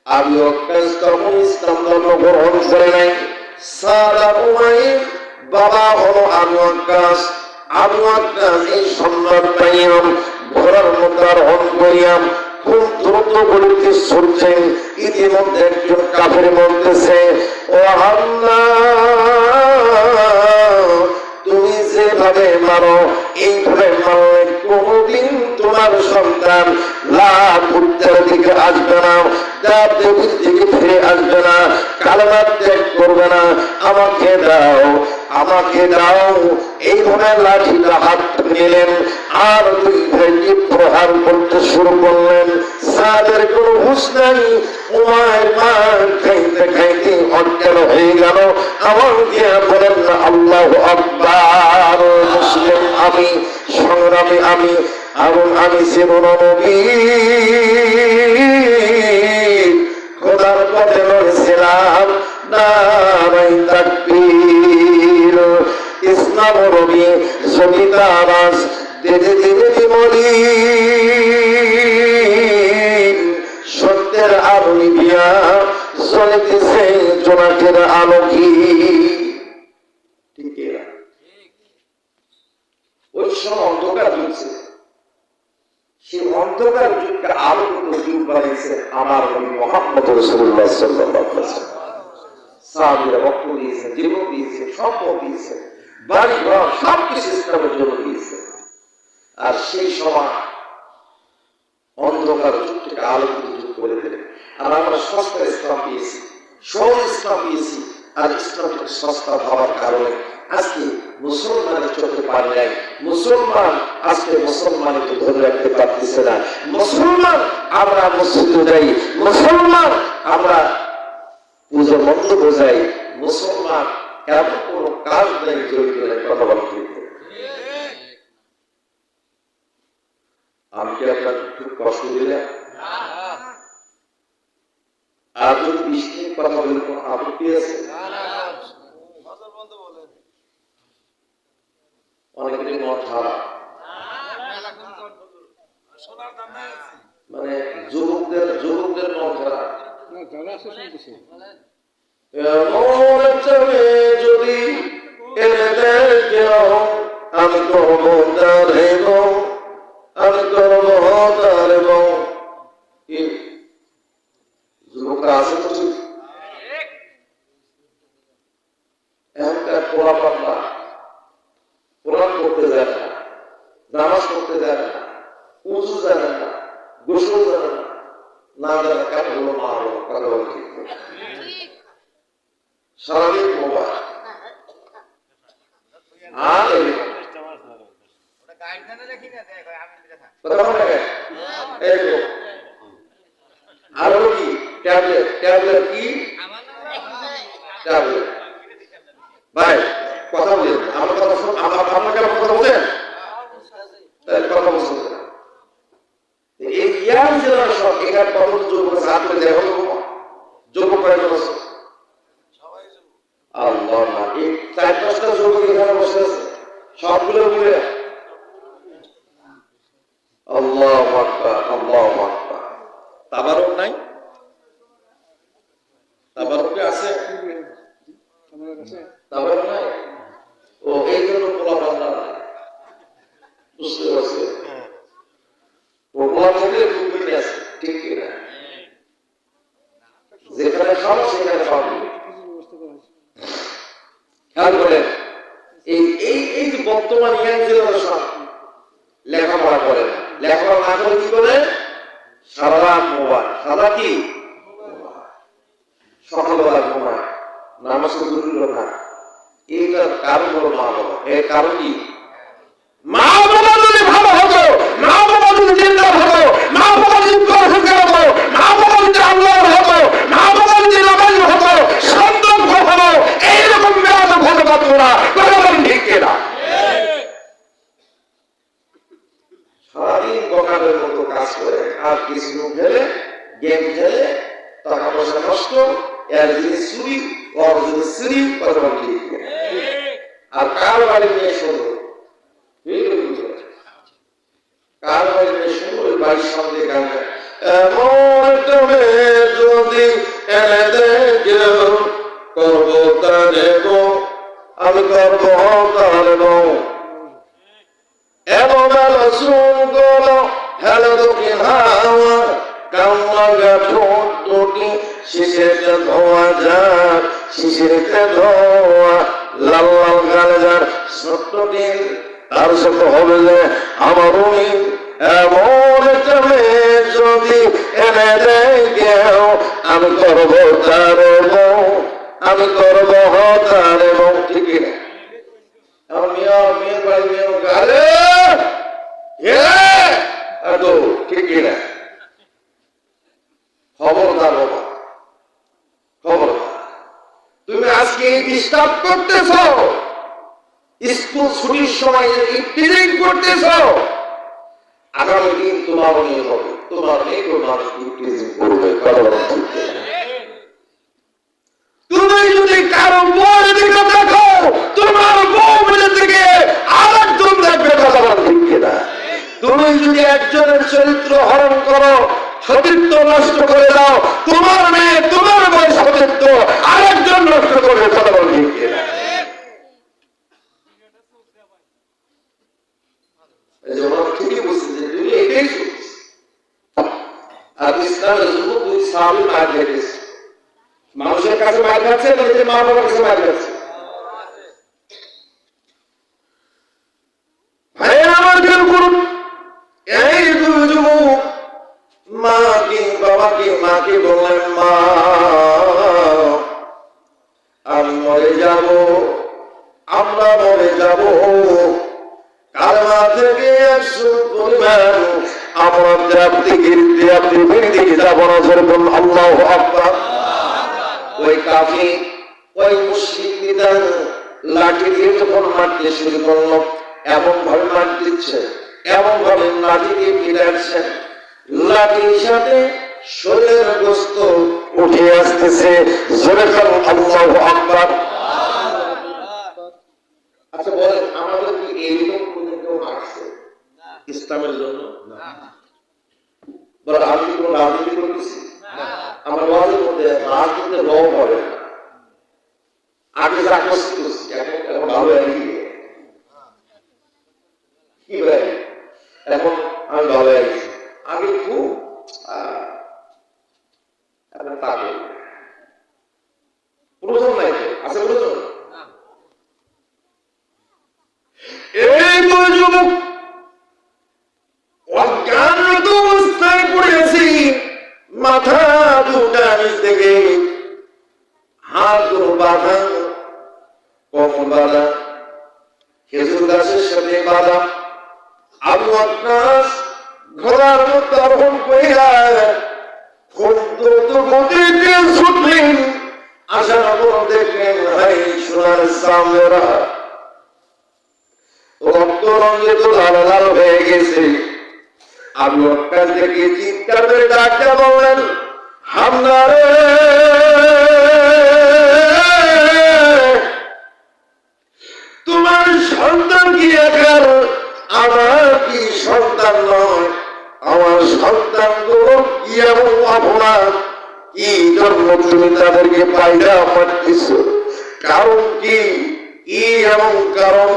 আবু ওয়াক্কাস তখন ইসলাম ধর্ম গ্রহণ করে নাই। সাদ উমাইর বাবা হলো আবু ওয়াক্কাস। আবু ওয়াক্কাস এই সম্মান পাইয়াম ঘোড়ার মধ্যে আরোহণ করিয়াম খুব দ্রুত গতিতে ছুটছেন। ইতিমধ্যে একজন কাফের বলতেছে, ও আল্লাহ, তুমি যেভাবে মারো এইভাবে মারলে কোনদিন তোমার সন্তান লাভ উত্তর দিকে আসবে না, দেবীর দিকে ফিরে আসবে না, কালেমা ত্যাগ করবে না। আমাকে দাও, আমাকে দাও। এইভাবে লাঠিটা হাত নিলেন আর দুই ভাইকে প্রহার করতে শুরু করলেন। সাদের কোনো হুঁশ নাই। উমাইর মার খাইতে খাইতে অজ্ঞান হয়ে গেল। আমার গিয়া বলেন না আল্লাহু আকবার। মুসলিম আমি, সংগ্রামী আমি, এবং আমি জীবন নবী খোদার পথে লড়ছিলাম, নারাই তাকবীর। ইসলাম রবি সবিতা রাজ দিদি দিদি বিমলি, সত্যের আলো নিভিয়া চলিতেছে জোনাকের আলোকি। ঠিক না? ওই সময় অন্ধকার চলছে, সেই অন্ধকার যুগকে আলোকিত যুগ বানিয়েছে আমার নবী মুহাম্মদ রাসূলুল্লাহ সাল্লাল্লাহু আলাইহি ওয়াসাল্লাম। সাহাবীরা রক্ত দিয়েছে, জীবন দিয়েছে, সম্পদ দিয়েছে, বাড়ি ঘর সবকিছু ইসলামের জন্য দিয়েছে। আর সেই সময় অন্ধকার যুগটাকে আলোকিত যুগ করে দিলেন। আর আমরা সস্তা ইসলাম পেয়েছি, সহজ ইসলাম পেয়েছি। আর ইসলামটাকে সস্তা ভাবার কারণে আজকে মুসলমানের চোখে পানি নাই, মুসলমান আজকে মুসলমানকে ধরে রাখতে পারতেছে না, মুসলমান আমরা মসজিদে যাই, মুসলমান আমরা পুজো মণ্ডপ যাই, মুসলমান এমন কোন কাজ নেই জড়িত নেই। কথা বলতে আমি কি আপনার একটু কষ্ট দিলাম? আর যদি বৃষ্টির কথা বলে কোন আপত্তি আছে? অনেকের মন খারাপ, মানে যুবকদের মন খারাপ। যদি এনে দেয় কেউ আমি করবো তার এবং আমি করবো তার এবং যুবকরা আছে তো ঠিক এখনকার পোড়া পাতলা কোরআন করতে জানে না, নামাজ পড়তে জানে না, উজু জানে না, গোসল জানে না, না জানে কেন হলো মা হলো কথা বলে ঠিক সারাদিন মোবাইল আর আর হলো কি ট্যাবলেট, ট্যাবলেট কি ট্যাবলেট ভাই কথা বলেন, আমার কথা শুনুন, আপনাকে আমার কথা বলেন, কথা বলছেন এই ইয়াং জেনারেশন এখানে কত যুবক হাত করে দেখো যুবক কয়েকজন আছে আল্লাহ না এই 4-5টা যুবক এখানে বসে আছে সবগুলো মিলে আল্লাহু আকবার আল্লাহু আকবার। তাবারক নাই? তাবারক আছে? তাবারক নাই? ও এই জন্য পোলা বান্ধা নাই, বুঝতে পারছে? ও পোলা থেকে খুবই আছে, ঠিক কিনা? যেখানে সব সেখানে পাবো। খেয়াল করেন এই যে বর্তমান ইয়াং জেনারেশন লেখাপড়া করে, লেখাপড়া না করে কি করে? সারা রাত মোবাইল, সারা কি সকালবেলা ঘুমায়, নামাজ তো দূরের না। এইটার কারণ হলো মা বাবা। এর কারণ কি? মা বাবা যদি ভালো হতো, মা বাবা যদি জিন্দার হতো, মা বাবা যদি পরহেজগার হতো, মা বাবা যদি আল্লাহর হতো, মা বাবা যদি নামাজি হতো, সন্তান কখনো এইরকম মেয়াদ হতে পারতো না। কথা ঠিক কিনা? সারাদিন বকারের মতো কাজ করে আর কিছু খেলে গেম খেলে টাকা পয়সা নষ্ট, এর জিনিস চুরি, ওর জিনিস চুরি, কথা ঠিক কিনা? আর কার বাড়ি নিয়ে শুনবো, কার বাড়ি নিয়ে শুনবো, বাড়ির সামনে গান এমন তুমি যদি এনে দেখো করবো তার এবং আমি করবো তার এবং এমন শুন করো হেলো দক্ষিণ হাওয়া কান্না গাঠোর দুটি শিশিরতে ধোয়া যাক, শিশিরতে ধোয়া লাল লাল গালে যার ছোট্ট দিন তার সাথে হবে যে আমার এমন তুমি যদি এনে দেয় কেউ আমি করবো তার এবং আমি করবো তার এবং ঠিক না? মেয়ের বাড়ি মেয়ে গালে ঠিক না? খবরদার বাবা, খবরদার। তুমি আজকে ডিস্টার্ব করতেছ, স্কুল ছুটির সময় ইফতিরিং করতেছ, আগামী দিন তোমার নিয়ে হবে, তোমার মেয়েকে মানুষ ইফতিরিং করবে। তুমি যদি কারো বউয়ের দিকে দেখো, তোমার বউ বলে থেকে আরেকজন দেখবে। কথা বলা ঠিক কিনা? তুমি যদি একজনের চরিত্র হরণ করো, সতীত্ব নষ্ট করে দাও, তোমার মেয়ে তোমার বয়স সতীত্ব আরেকজন নষ্ট করবে। কথা বলা ঠিক কিনা? ঠিকই বলছেন যে তুমি এটাই আর ইসলামের যুবক দুই সাহাবী মার খেয়েছে, মানুষের কাছে মার খাচ্ছে, নিজের মা বাবার কাছে মার খাচ্ছে। ভাই আমার খেয়াল করুন, এই দুই যুবক মাকে মাকে বললেন মা আমি মরে যাব, আমরা আপনি গিরতে আপনি বেরিয়ে যাবো না, যেরকম আল্লাহু আকবার। ওই কাফির ওই মুশরিক নিদান লাঠি দিয়ে যখন মারতে শুরু করলো, এমন ভাবে মার দিচ্ছে, এমন ভাবে লাঠি দিয়ে পিটাচ্ছেন, লাঠির সাথে শরীরের গোস্ত উঠে আসতেছে। জোরে বলুন আল্লাহু আকবার। আচ্ছা বলেন, আমাদের কি এইরকম কোনো কেউ আছে ইসলামের জন্য? বলে আমি কি কোনো রাজনীতি করতেছি? আমার ওয়াজের মধ্যে রাজনীতির রং হবে না। আগে যা করছি এখন ভালো হয়ে গিয়ে কি ভাই, এখন আমি ভালো হয়ে গেছি। আগে খুব পাগল, প্রয়োজন নাই তো, আছে প্রয়োজন? এই তো যুবক অজ্ঞানত অবস্থায় পড়ে আছি, মাথা দুটা নিচ থেকে হাত দুটো বাঁধা, কখন বাঁধা, খেজুর গাছের সাথে বাঁধা। আবু ওয়াক্কাস ঘোড়ার মধ্যে আরোহণ কইরা খুব দ্রুত গতিতে ছুটলেন। আসার পর দেখলেন ভাই সোনার সামনেরা রক্ত রঞ্জিত লাল লাল হয়ে গেছে। আবু ওয়াক্কাস দেখে চিৎকার করে ডাকতে বললেন, হামজা রে, তোমার সন্তান কি একার? আমার কি সন্তান নয়? আমার সন্তান তো কি এমন অপরাধ, কি জন্ম তুমি তাদেরকে পাইরা মারতেছ? কারণ কি এমন কারণ?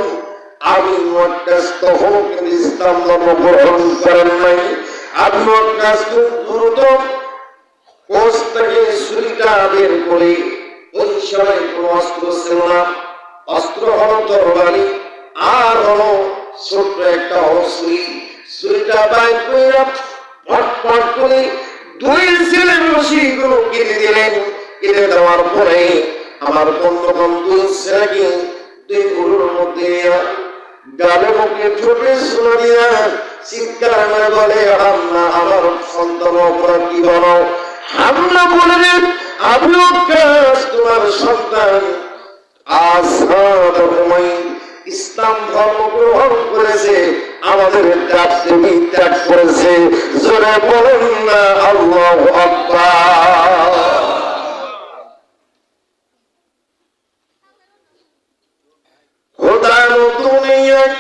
আবু ওয়াক্কাস তখন কিন্তু ইসলাম ধর্ম গ্রহণ করেন নাই। আবু ওয়াক্কাস খুব দ্রুত কোষ থেকে ছুরিটা বের করে, ওই সময় কোনো অস্ত্র ছিল না, অস্ত্র হলো তরবারি আর হলো ছোট্ট একটা ছুরি। ছুরিটা বাইর করে ফটফট করে দুই ছেলের রশিগুলো কেটে দিলেন। কেটে দেওয়ার পরে আমার বন্ধুগণ দুই ছেলেকে দুই গরুর মধ্যে গালে মুখে ছোটে শোনা দিয়া চিৎকার করে বলে, হামলা আমার সন্তান অপরাধ কি বলো? হামলা বলে, আবু ওয়াক্কাস তোমার সন্তান ইসলাম ধর্ম গ্রহণ করেছে, আমাদের দাপ্তরি ত্যাগ করেছে। জোরে বলেন না আল্লাহু আকবার। খোদার দুনিয়ায়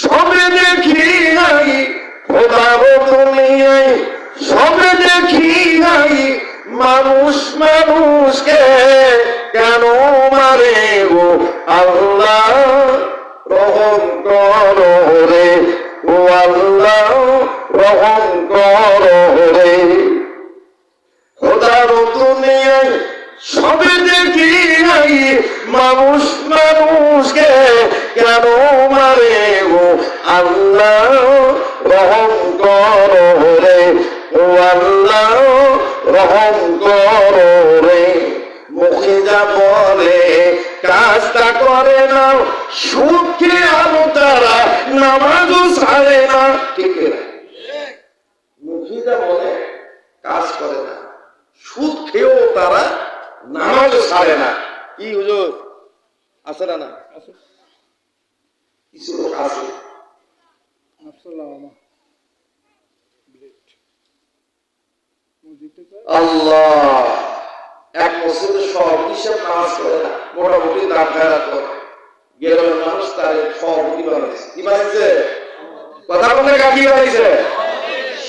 সবে দেখি নাই, খোদার দুনিয়ায় সবে দেখি নাই, মানুষ মানুষকে কেন মারে গো আল্লাহ, রহম করো রে ও আল্লাহ, রহম করো রে। খোদার দুনিয়ায় সবে দেখি নাই, মানুষ মানুষকে কেন মারে গো আল্লাহ, রহম করো রে ও আল্লাহ, রহম করো রে। মুখে যা বলে কাজটা করে না, সুখে আলো তারা নামাজও ছাড়ে না। ঠিক না? মুখে যা বলে কাজ করে না, সুদ খেয়েও তারা নামাজও ছাড়ে না। কি হুজুর আছে না? কিছু লোক আছে। আল্লাহ, এক মসজিদে সব হিসাব নামাজ করে না, মোটামুটি দাম খায়রা করে গ্রামের মানুষ তার সভাপতি বানাইছে। কি বানাইছে? কথা বলে কি বানাইছে?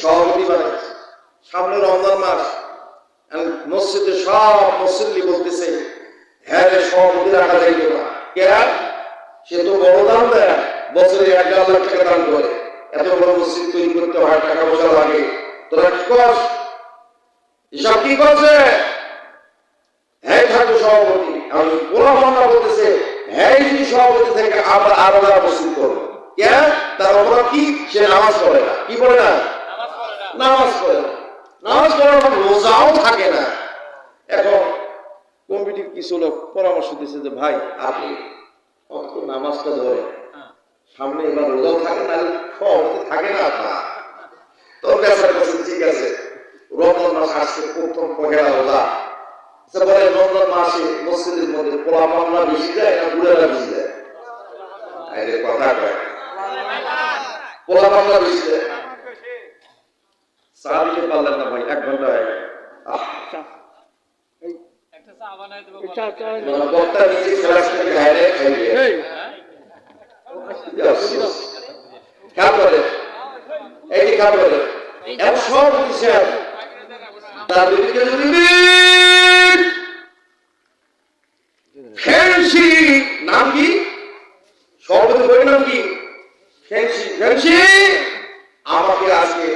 সভাপতি বানাইছে। সামনে রমজান মাস, মসজিদে সব মুসল্লি বলতেছে, হ্যাঁ রে সভাপতি রাখা যাইবে না। কে? সে তো বড় দাম দেয়, বছরে 1.5 লাখ টাকা দান করে। এত বড় মসজিদ তৈরি করতে হয়, টাকা পয়সা লাগে। তোরা কি কর? এসব কি করছে? হ্যাঁ থাকো সভাপতি। আমি কোলামান্না বলতেছে, হ্যাঁ যদি সভাপতি থেকে আমরা আরো মসজিদ করবো। কে? তার অপরাধ কি? সে নামাজ পড়ে না। কি পড়ে না? নামাজ পড়ে না। নামাজ পড়ার পর রোজাও থাকে না। এখন কমিটির কিছু লোক পরামর্শ দিচ্ছে যে ভাই আপনি নামাজটা ধরে সামনে এবার রোজাও থাকে না, সভাপতি থাকে না আপনার, তোর কাছে আছে, রমজান মাস আসছে, প্রথম পহেলা রোজা। আচ্ছা বলে রমজান মাসে মসজিদের মধ্যে পোলা পামলা বেশি যায় না বুড়েরা বেশি যায়? আরে কথা কয়, পোলা পামলা বেশি যায়। চা দিতে পারলেন না ভাই, 1 ঘন্টা হয়ে গেল। বক্তা নিজে ক্লাস থেকে বাইরে খাইবে। খেয়াল করে, এই যে খেয়াল করে, এখন সব হিসাব তার বিরুদ্ধে ফ্যান্সি নাম কি? সভাপতি বই নাম কি? ফ্যান্সি। ফ্যান্সি আমাকে আজকে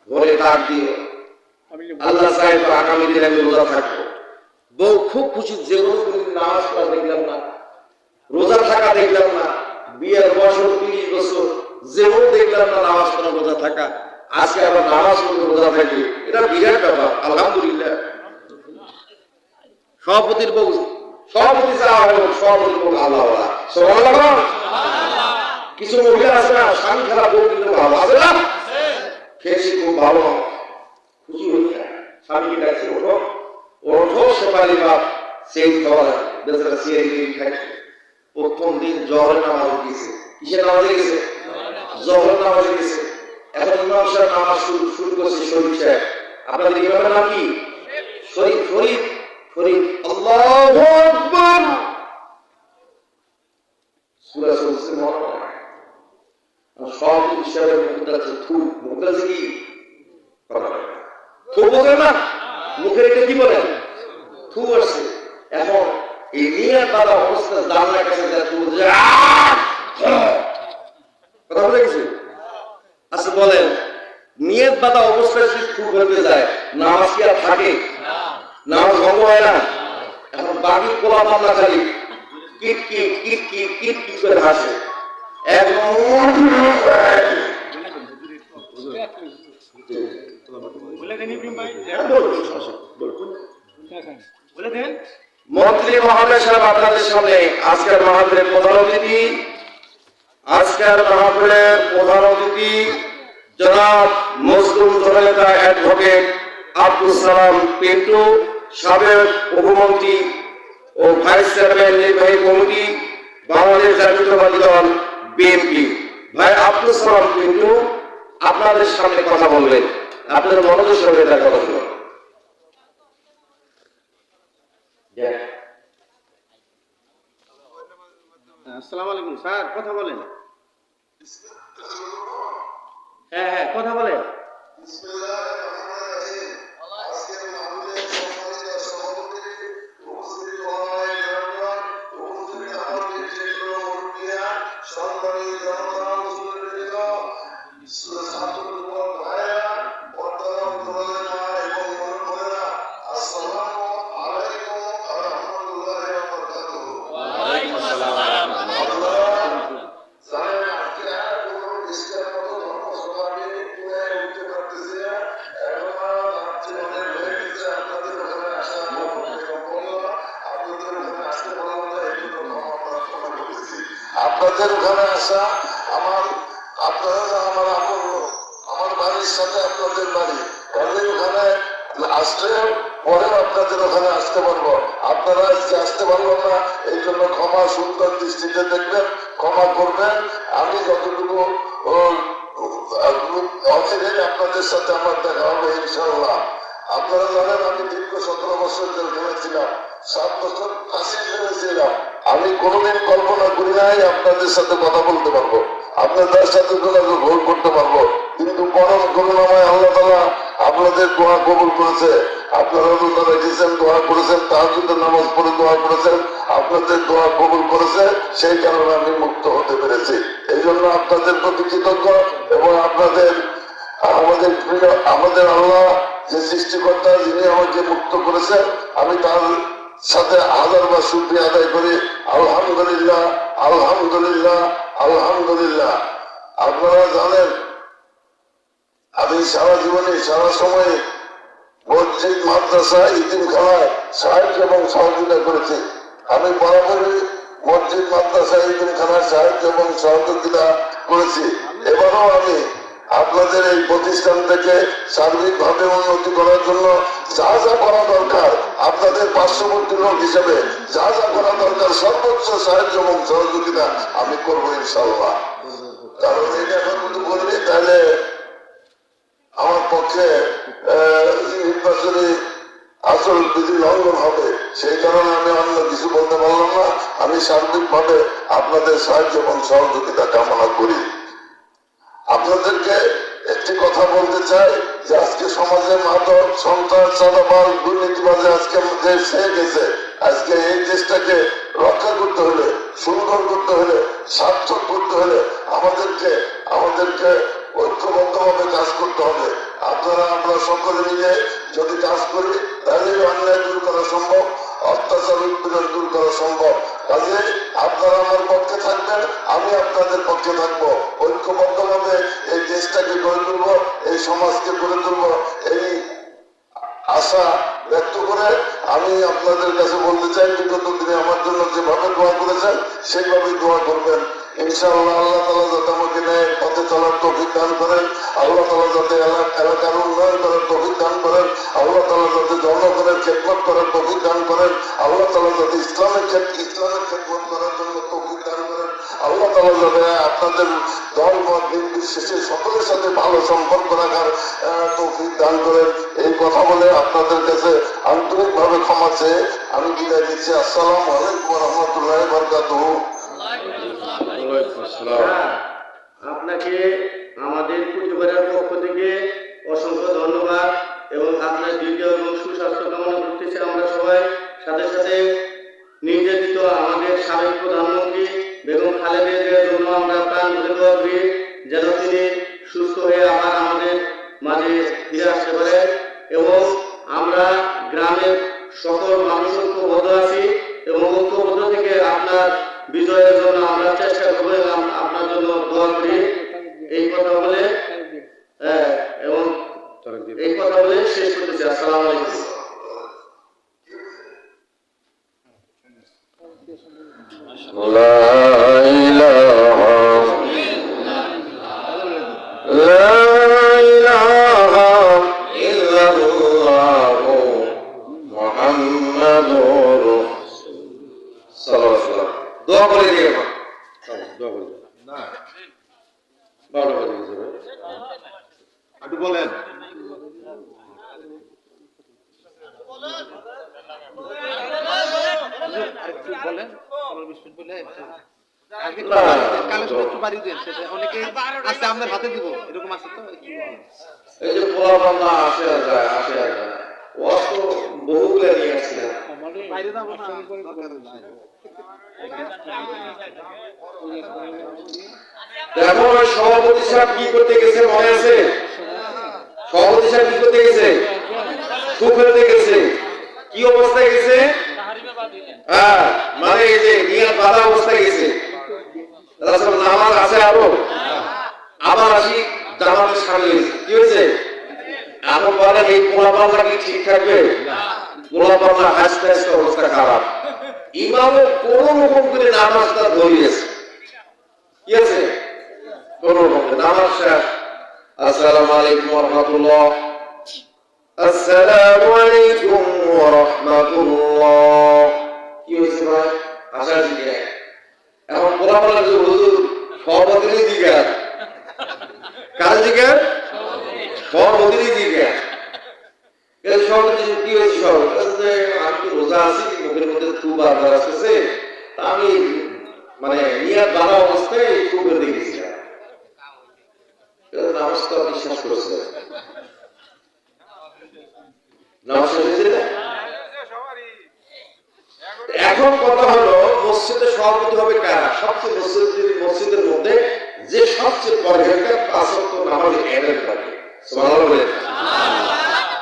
ভোরে ডাক দিও, আল্লাহ চাই তো আগামী দিনে আমি রোজা থাকবো। বউ খুব খুশি, যেগুলো নামাজ পড়া দেখলাম না, রোজা থাকা দেখলাম না, বিয়ের বছর 30 বছর যেগুলো দেখলাম না নামাজ পড়া রোজা থাকা, আজকে আবার নামাজ পড়ে রোজা থাকি, এটা বিরাট ব্যাপার। আলহামদুলিল্লাহ। সভাপতির বউ, সভাপতি যা হয় সভাপতির বউ আল্লাহ সুবহানাল্লাহ। কিছু মহিলা আছে না, স্বামী খারাপ বউ কিন্তু ভালো আছে না, খেয়েছি খুব ভালো, খুশি হয়ে স্বামীকে ডাকছে, ওঠো ওঠো সোনালি বাপ, সেই খাওয়া বেচারা সিয়ারি খাই। প্রথম দিন জহরের নামাজ গেছে, কিসের নামাজে গেছে? জহরের নামাজে গেছে। এখন ইমাম সাহেব নামাজ শুরু করছে, শরীফ সাহেব। আপনাদের ইমামের নাম কি? শরীফ। শরীফ শরীফ আল্লাহু আকবার। সূরা চলছে মনে হয়, সব হিসাবে মুখটা থু, মুখটা কি থু বলে না, মুখের এটা কি বলে? থু আসছে। এখন এই নিয়ে তারা অবস্থা জানলার কাছে যায়, থু কথা বলে গেছে। আচ্ছা বলেন, নিয়ত বাধা অবস্থায় যদি থু করতে যায়, নামাজ কি আর থাকে? নামাজ ভঙ্গ হয় না? এখন বাকি পোলা পামলা খালি kit kit kit kit kit kit করে হাসে। মন্ত্রী মহোদয় সাহেব, আপনাদের সামনে আজকের মাহফিলের প্রধান অতিথি, আজকের মাহফিলের প্রধান অতিথি জনাব মজলুম জননেতা অ্যাডভোকেট আব্দুল সালাম পিন্টু, সাবেক উপমন্ত্রী ও ভাইস চেয়ারম্যান নির্বাহী কমিটি, বাংলাদেশ জাতীয়তাবাদী দল বিএনপি। ভাই আব্দুল সালাম পিন্টু আপনাদের সামনে কথা বলবেন, আপনাদের মনোযোগ সহকারে তার কথা বলবেন। আসসালামু আলাইকুম স্যার, কথা বলেন। হ্যাঁ হ্যাঁ কথা বলেন। আপনাদের ওখানে আসা আপনারা আমার আমার বাড়ির সাথে আপনাদের বাড়ি, কাজে ওখানে আসলে পরে আপনাদের ওখানে আসতে পারবো। আপনারা আজকে আসতে পারবো না, এই জন্য ক্ষমা সুন্দর দৃষ্টিতে দেখবেন, ক্ষমা করবেন। আমি যতটুকু আপনাদের সাথে আমার দেখা হবে ইনশাআল্লাহ। আপনারা জানেন আমি দীর্ঘ 17 বছর জেলখানায় ছিলাম, 7 বছর ফাঁসি ছিলাম। আমি কোনোদিন কল্পনা করি নাই আপনাদের সাথে কথা বলতে পারবো, আপনাদের সাথে যোগাযোগ করতে পারবো, কিন্তু পরম করুণাময় আল্লাহ তাআলা আপনাদের দোয়া কবুল করেছে। আপনারা রোজা রেখেছেন, দোয়া করেছেন, তাহাজ্জুদের নামাজ পড়ে দোয়া করেছেন, আপনাদের দোয়া কবুল করেছে, সেই কারণে আমি মুক্ত হতে পেরেছি। এই জন্য আপনাদের প্রতি কৃতজ্ঞ এবং আমাদের আল্লাহ যে সৃষ্টিকর্তা, যিনি আমাকে মুক্ত করেছেন, আমি তার সাথে হাজারবার শুকরিয়া আদায় করি। আলহামদুলিল্লাহ, আলহামদুলিল্লাহ, আলহামদুলিল্লাহ। আপনারা জানেন আমি সারা জীবনে সারা সময়ে মসজিদ, মাদ্রাসা, ইতিমখানায় সাহায্য এবং সহযোগিতা করেছি। আমি বরাবরই মসজিদ, মাদ্রাসা, ইতিমখানায় সাহায্য এবং সহযোগিতা করেছি। এবারও আমি আপনাদের এই প্রতিষ্ঠান থেকে সার্বিকভাবে উন্নতি করার জন্য যা যা করা দরকার, আপনাদের পার্শ্ববর্তী লোক হিসেবে যা যা করা দরকার সর্বোচ্চ সাহায্য এবং সহযোগিতা আমি করবো ইনশাল্লাহ। কারণ এটা এখন যদি বলবি তাহলে আমার পক্ষে নির্বাচনী আসল বিধি লঙ্ঘন হবে, সেই কারণে আমি অন্য কিছু বলতে পারলাম না। আমি সার্বিকভাবে আপনাদের সাহায্য এবং সহযোগিতা কামনা করি। আপনাদেরকে একটি কথা বলতে চাই যে আজকে সমাজে মাদক, সন্ত্রাস, চাঁদাবাজ, দুর্নীতিবাজে আজকে দেশ ছেয়ে গেছে। আজকে এই দেশটাকে রক্ষা করতে হলে, সুন্দর করতে হলে, সার্থক করতে হলে আমাদেরকে ঐক্যবদ্ধভাবে কাজ করতে হবে। আপনারা আমরা সকলে মিলে যদি কাজ করি তাহলে অন্যায় দূর করা সম্ভব, অত্যাচার উৎপীড়ন দূর করা সম্ভব। কাজে আপনারা আমার পক্ষে থাকবেন, আমি আপনাদের পক্ষে থাকবো। ঐক্যবদ্ধভাবে এই দেশটাকে গড়ে তুলবো, এই সমাজকে গড়ে তুলবো, এই আশা ব্যক্ত করে আমি আপনাদের কাছে বলতে চাই বিগত দিনে আমার জন্য যেভাবে দোয়া করেছেন সেইভাবে দোয়া করবেন ইনশাআল্লাহ। আল্লাহ তাআলা যাতে আমাকে ন্যায়ের পথে চলার তৌফিক দান করেন, আল্লাহ তাআলা যাতে এলাকার উন্নয়ন করার তৌফিক দান করেন, আল্লাহ তাআলা যাতে জনগণের খেদমত করার তৌফিক দান করেন, আল্লাহ তাআলা যাতে ইসলামের খেদমত করার জন্য তৌফিক দান করেন, আল্লাহ তাআলা যাতে আপনাদের দল মত নির্বিশেষে সকলের সাথে ভালো সম্পর্ক রাখার তৌফিক দান করেন। এই কথা বলে আপনাদের কাছে আন্তরিকভাবে ক্ষমা চেয়ে আমি বিদায় দিচ্ছি। আসসালামু আলাইকুম ওয়া রাহমাতুল্লাহি ওয়া বারাকাতুহু। আপনাকে আমাদের পরিবারের পক্ষ থেকে অসংখ্য ধন্যবাদ এবং আপনার দীর্ঘ এবং সুস্বাস্থ্য কামনা করতেছি আমরা সবাই। সাথে সাথে নির্যাতিত আমাদের সাবেক প্রধানমন্ত্রী বেগম খালেদা জিয়ার জন্য আমরা প্রাণ ভরে দোয়া করি যেন তিনি সুস্থ হয়ে আবার আমাদের মাঝে ফিরে আসতে পারেন এবং আমরা গ্রামের সকল মানুষ ঐক্যবদ্ধ আছি এবং ঐক্যবদ্ধ থেকে আপনার বিজয়ের জন্য আমরা চেষ্টা করবো এবং আপনার জন্য দোয়া করি। এই কথা বলে শেষ করতেছি। আসসালামু আলাইকুম। লা ইলাহা ইল্লাল্লাহু মুহাম্মাদুর রাসূলুল্লাহ। দোয়া করে দিয়ে একটু বলেন। এই যে পোলাপান্না আসে ও তো বহুগুলো নিয়ে আসছিলেন। এখন ওই সভাপতি সাহেব কি করতে গেছে মনে আছে? সভাপতি সাহেব কি করতে গেছে? সুখ ফেলতে গেছে। কি অবস্থায় গেছে? হ্যাঁ, মানে এই যে নিয়াত বাধা অবস্থায় গেছে। নামাজ আছে আরো, আবার আসি জামাতের সামনে কি হয়েছে? এখন বলেন এই পোলাপাল্লা কি ঠিক থাকবে? পোলাপাল্লা হাসতে হাসতে অবস্থা খারাপ। ইমামও কোন রকম করে নামাজটা ধরিয়েছে, কি আছে কোন রকম নামাজ শেষ। আসসালামু আলাইকুম ওয়া রাহমাতুল্লাহ, আসসালামু আলাইকুম ওয়া রাহমাতুল্লাহ। কি হয়েছে ভাই? আশা দিকে এখন পোলাপাল্লা যে হুজুর সভাপতির দিকে কার দিকে? সভাপতির দিকে। সভাপতি কি হয়েছে? সভাপতি আমি তো রোজা আছি, মুখের মধ্যে তুবা আসতেছে, তা আমি মানে নিয়াত বাধা অবস্থায় তুবের দেখেছিলাম, নামাজটা বিশ্বাস করছে এখন কথা হলো মসজিদের সভাপতি হবে কারা? সবচেয়ে মসজিদের মধ্যে যে সবচেয়ে পরেজগার ৫ ওয়াক্ত নামাজ আদায় করে, সুবহানাল্লাহ বলেন।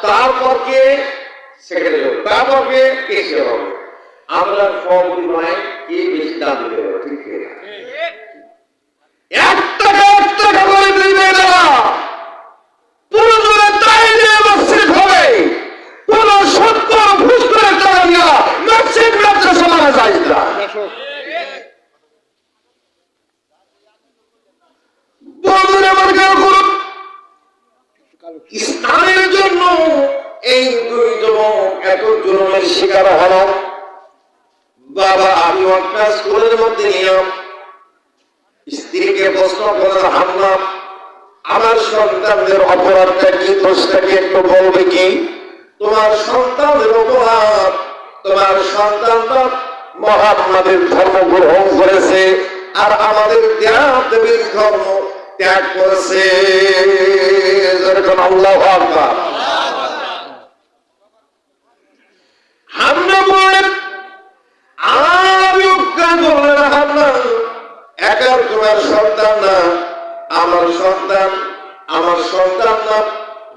তারপর কে সেক্রেটারি হবে, তারপর কে কেশিয়ার হবে। আমরা সভাপতি বানাই কে বেশি দাম দিতে পারবে, ঠিক কি না? ১ টাকা করে দিবে না, পুরো তাই নিয়ে মসজিদ হবে। কোন ৭০ ঘুষ করে টাকা দিয়া মসজিদ মাদ্রাসা মানা যায় না। বন্ধুরা আমার কেউ করুন দুই যুবক এত জুলুমের শিকার হলো। বাবা আমি ওয়াক্কাস স্কুলের মধ্যে নিলাম, স্ত্রীকে প্রশ্ন করলেন, হান্না আমার সন্তানদের অপরাধটা কি, দোষটা কি একটু বলবে কি? তোমার সন্তানের অপরাধ, তোমার সন্তানরা মুহাম্মাদের ধর্ম গ্রহণ করেছে আর আমাদের দেব-দেবীর ধর্ম ত্যাগ করেছে। যেরকম আল্লাহু আকবার। হান্না বলেন, আমি উৎকার করলেন, হান্না একার তোমার সন্তান না, আমার সন্তান, আমার সন্তান না।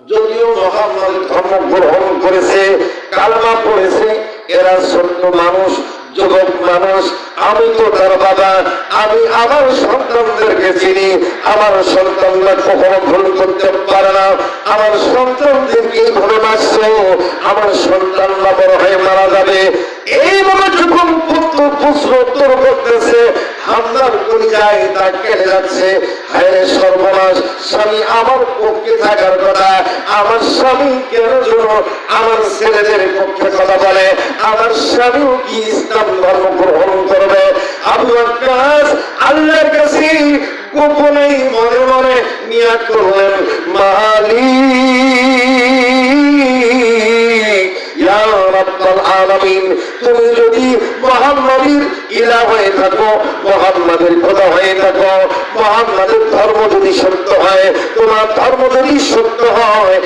যদিও মুহাম্মাদের ধর্ম গ্রহণ করেছে, কালেমা পড়েছে, এরা ছোট্ট মানুষ, যুবক মানুষ, আমি তো তার বাবা, আমি আমার সন্তানদেরকে চিনি। আমার সন্তানরা কখনো ভুল করতে পারে না। আমার সন্তানদেরকে এইভাবে মারছো, আমার সন্তানরা বড় হয়ে মারা যাবে। এইভাবে যখন পুত্র উত্তর করতেছে, হামলার কলিজায় তা কেটে যাচ্ছে। হায় রে সর্বনাশ, স্বামী আমার পক্ষে থাকার কথা, আমার স্বামী কেন যেন আমার ছেলেদের পক্ষে কথা বলে? আমার স্বামীও কি ইসলাম ধর্ম গ্রহণ করবে? আবু ওয়াক্কাস আল্লাহর কাছে গোপনে মনে মনে নিয়াত করলেন, মালিক ইয়া রাব্বাল আলামিন, তুমি যদি মুহাম্মাদের ইলাহ হয়ে থাকো, মুহাম্মাদের খোদা হয়ে থাকো, মুহাম্মাদের ধর্ম যদি সত্য হয়, তোমার ধর্ম যদি সত্য হয়,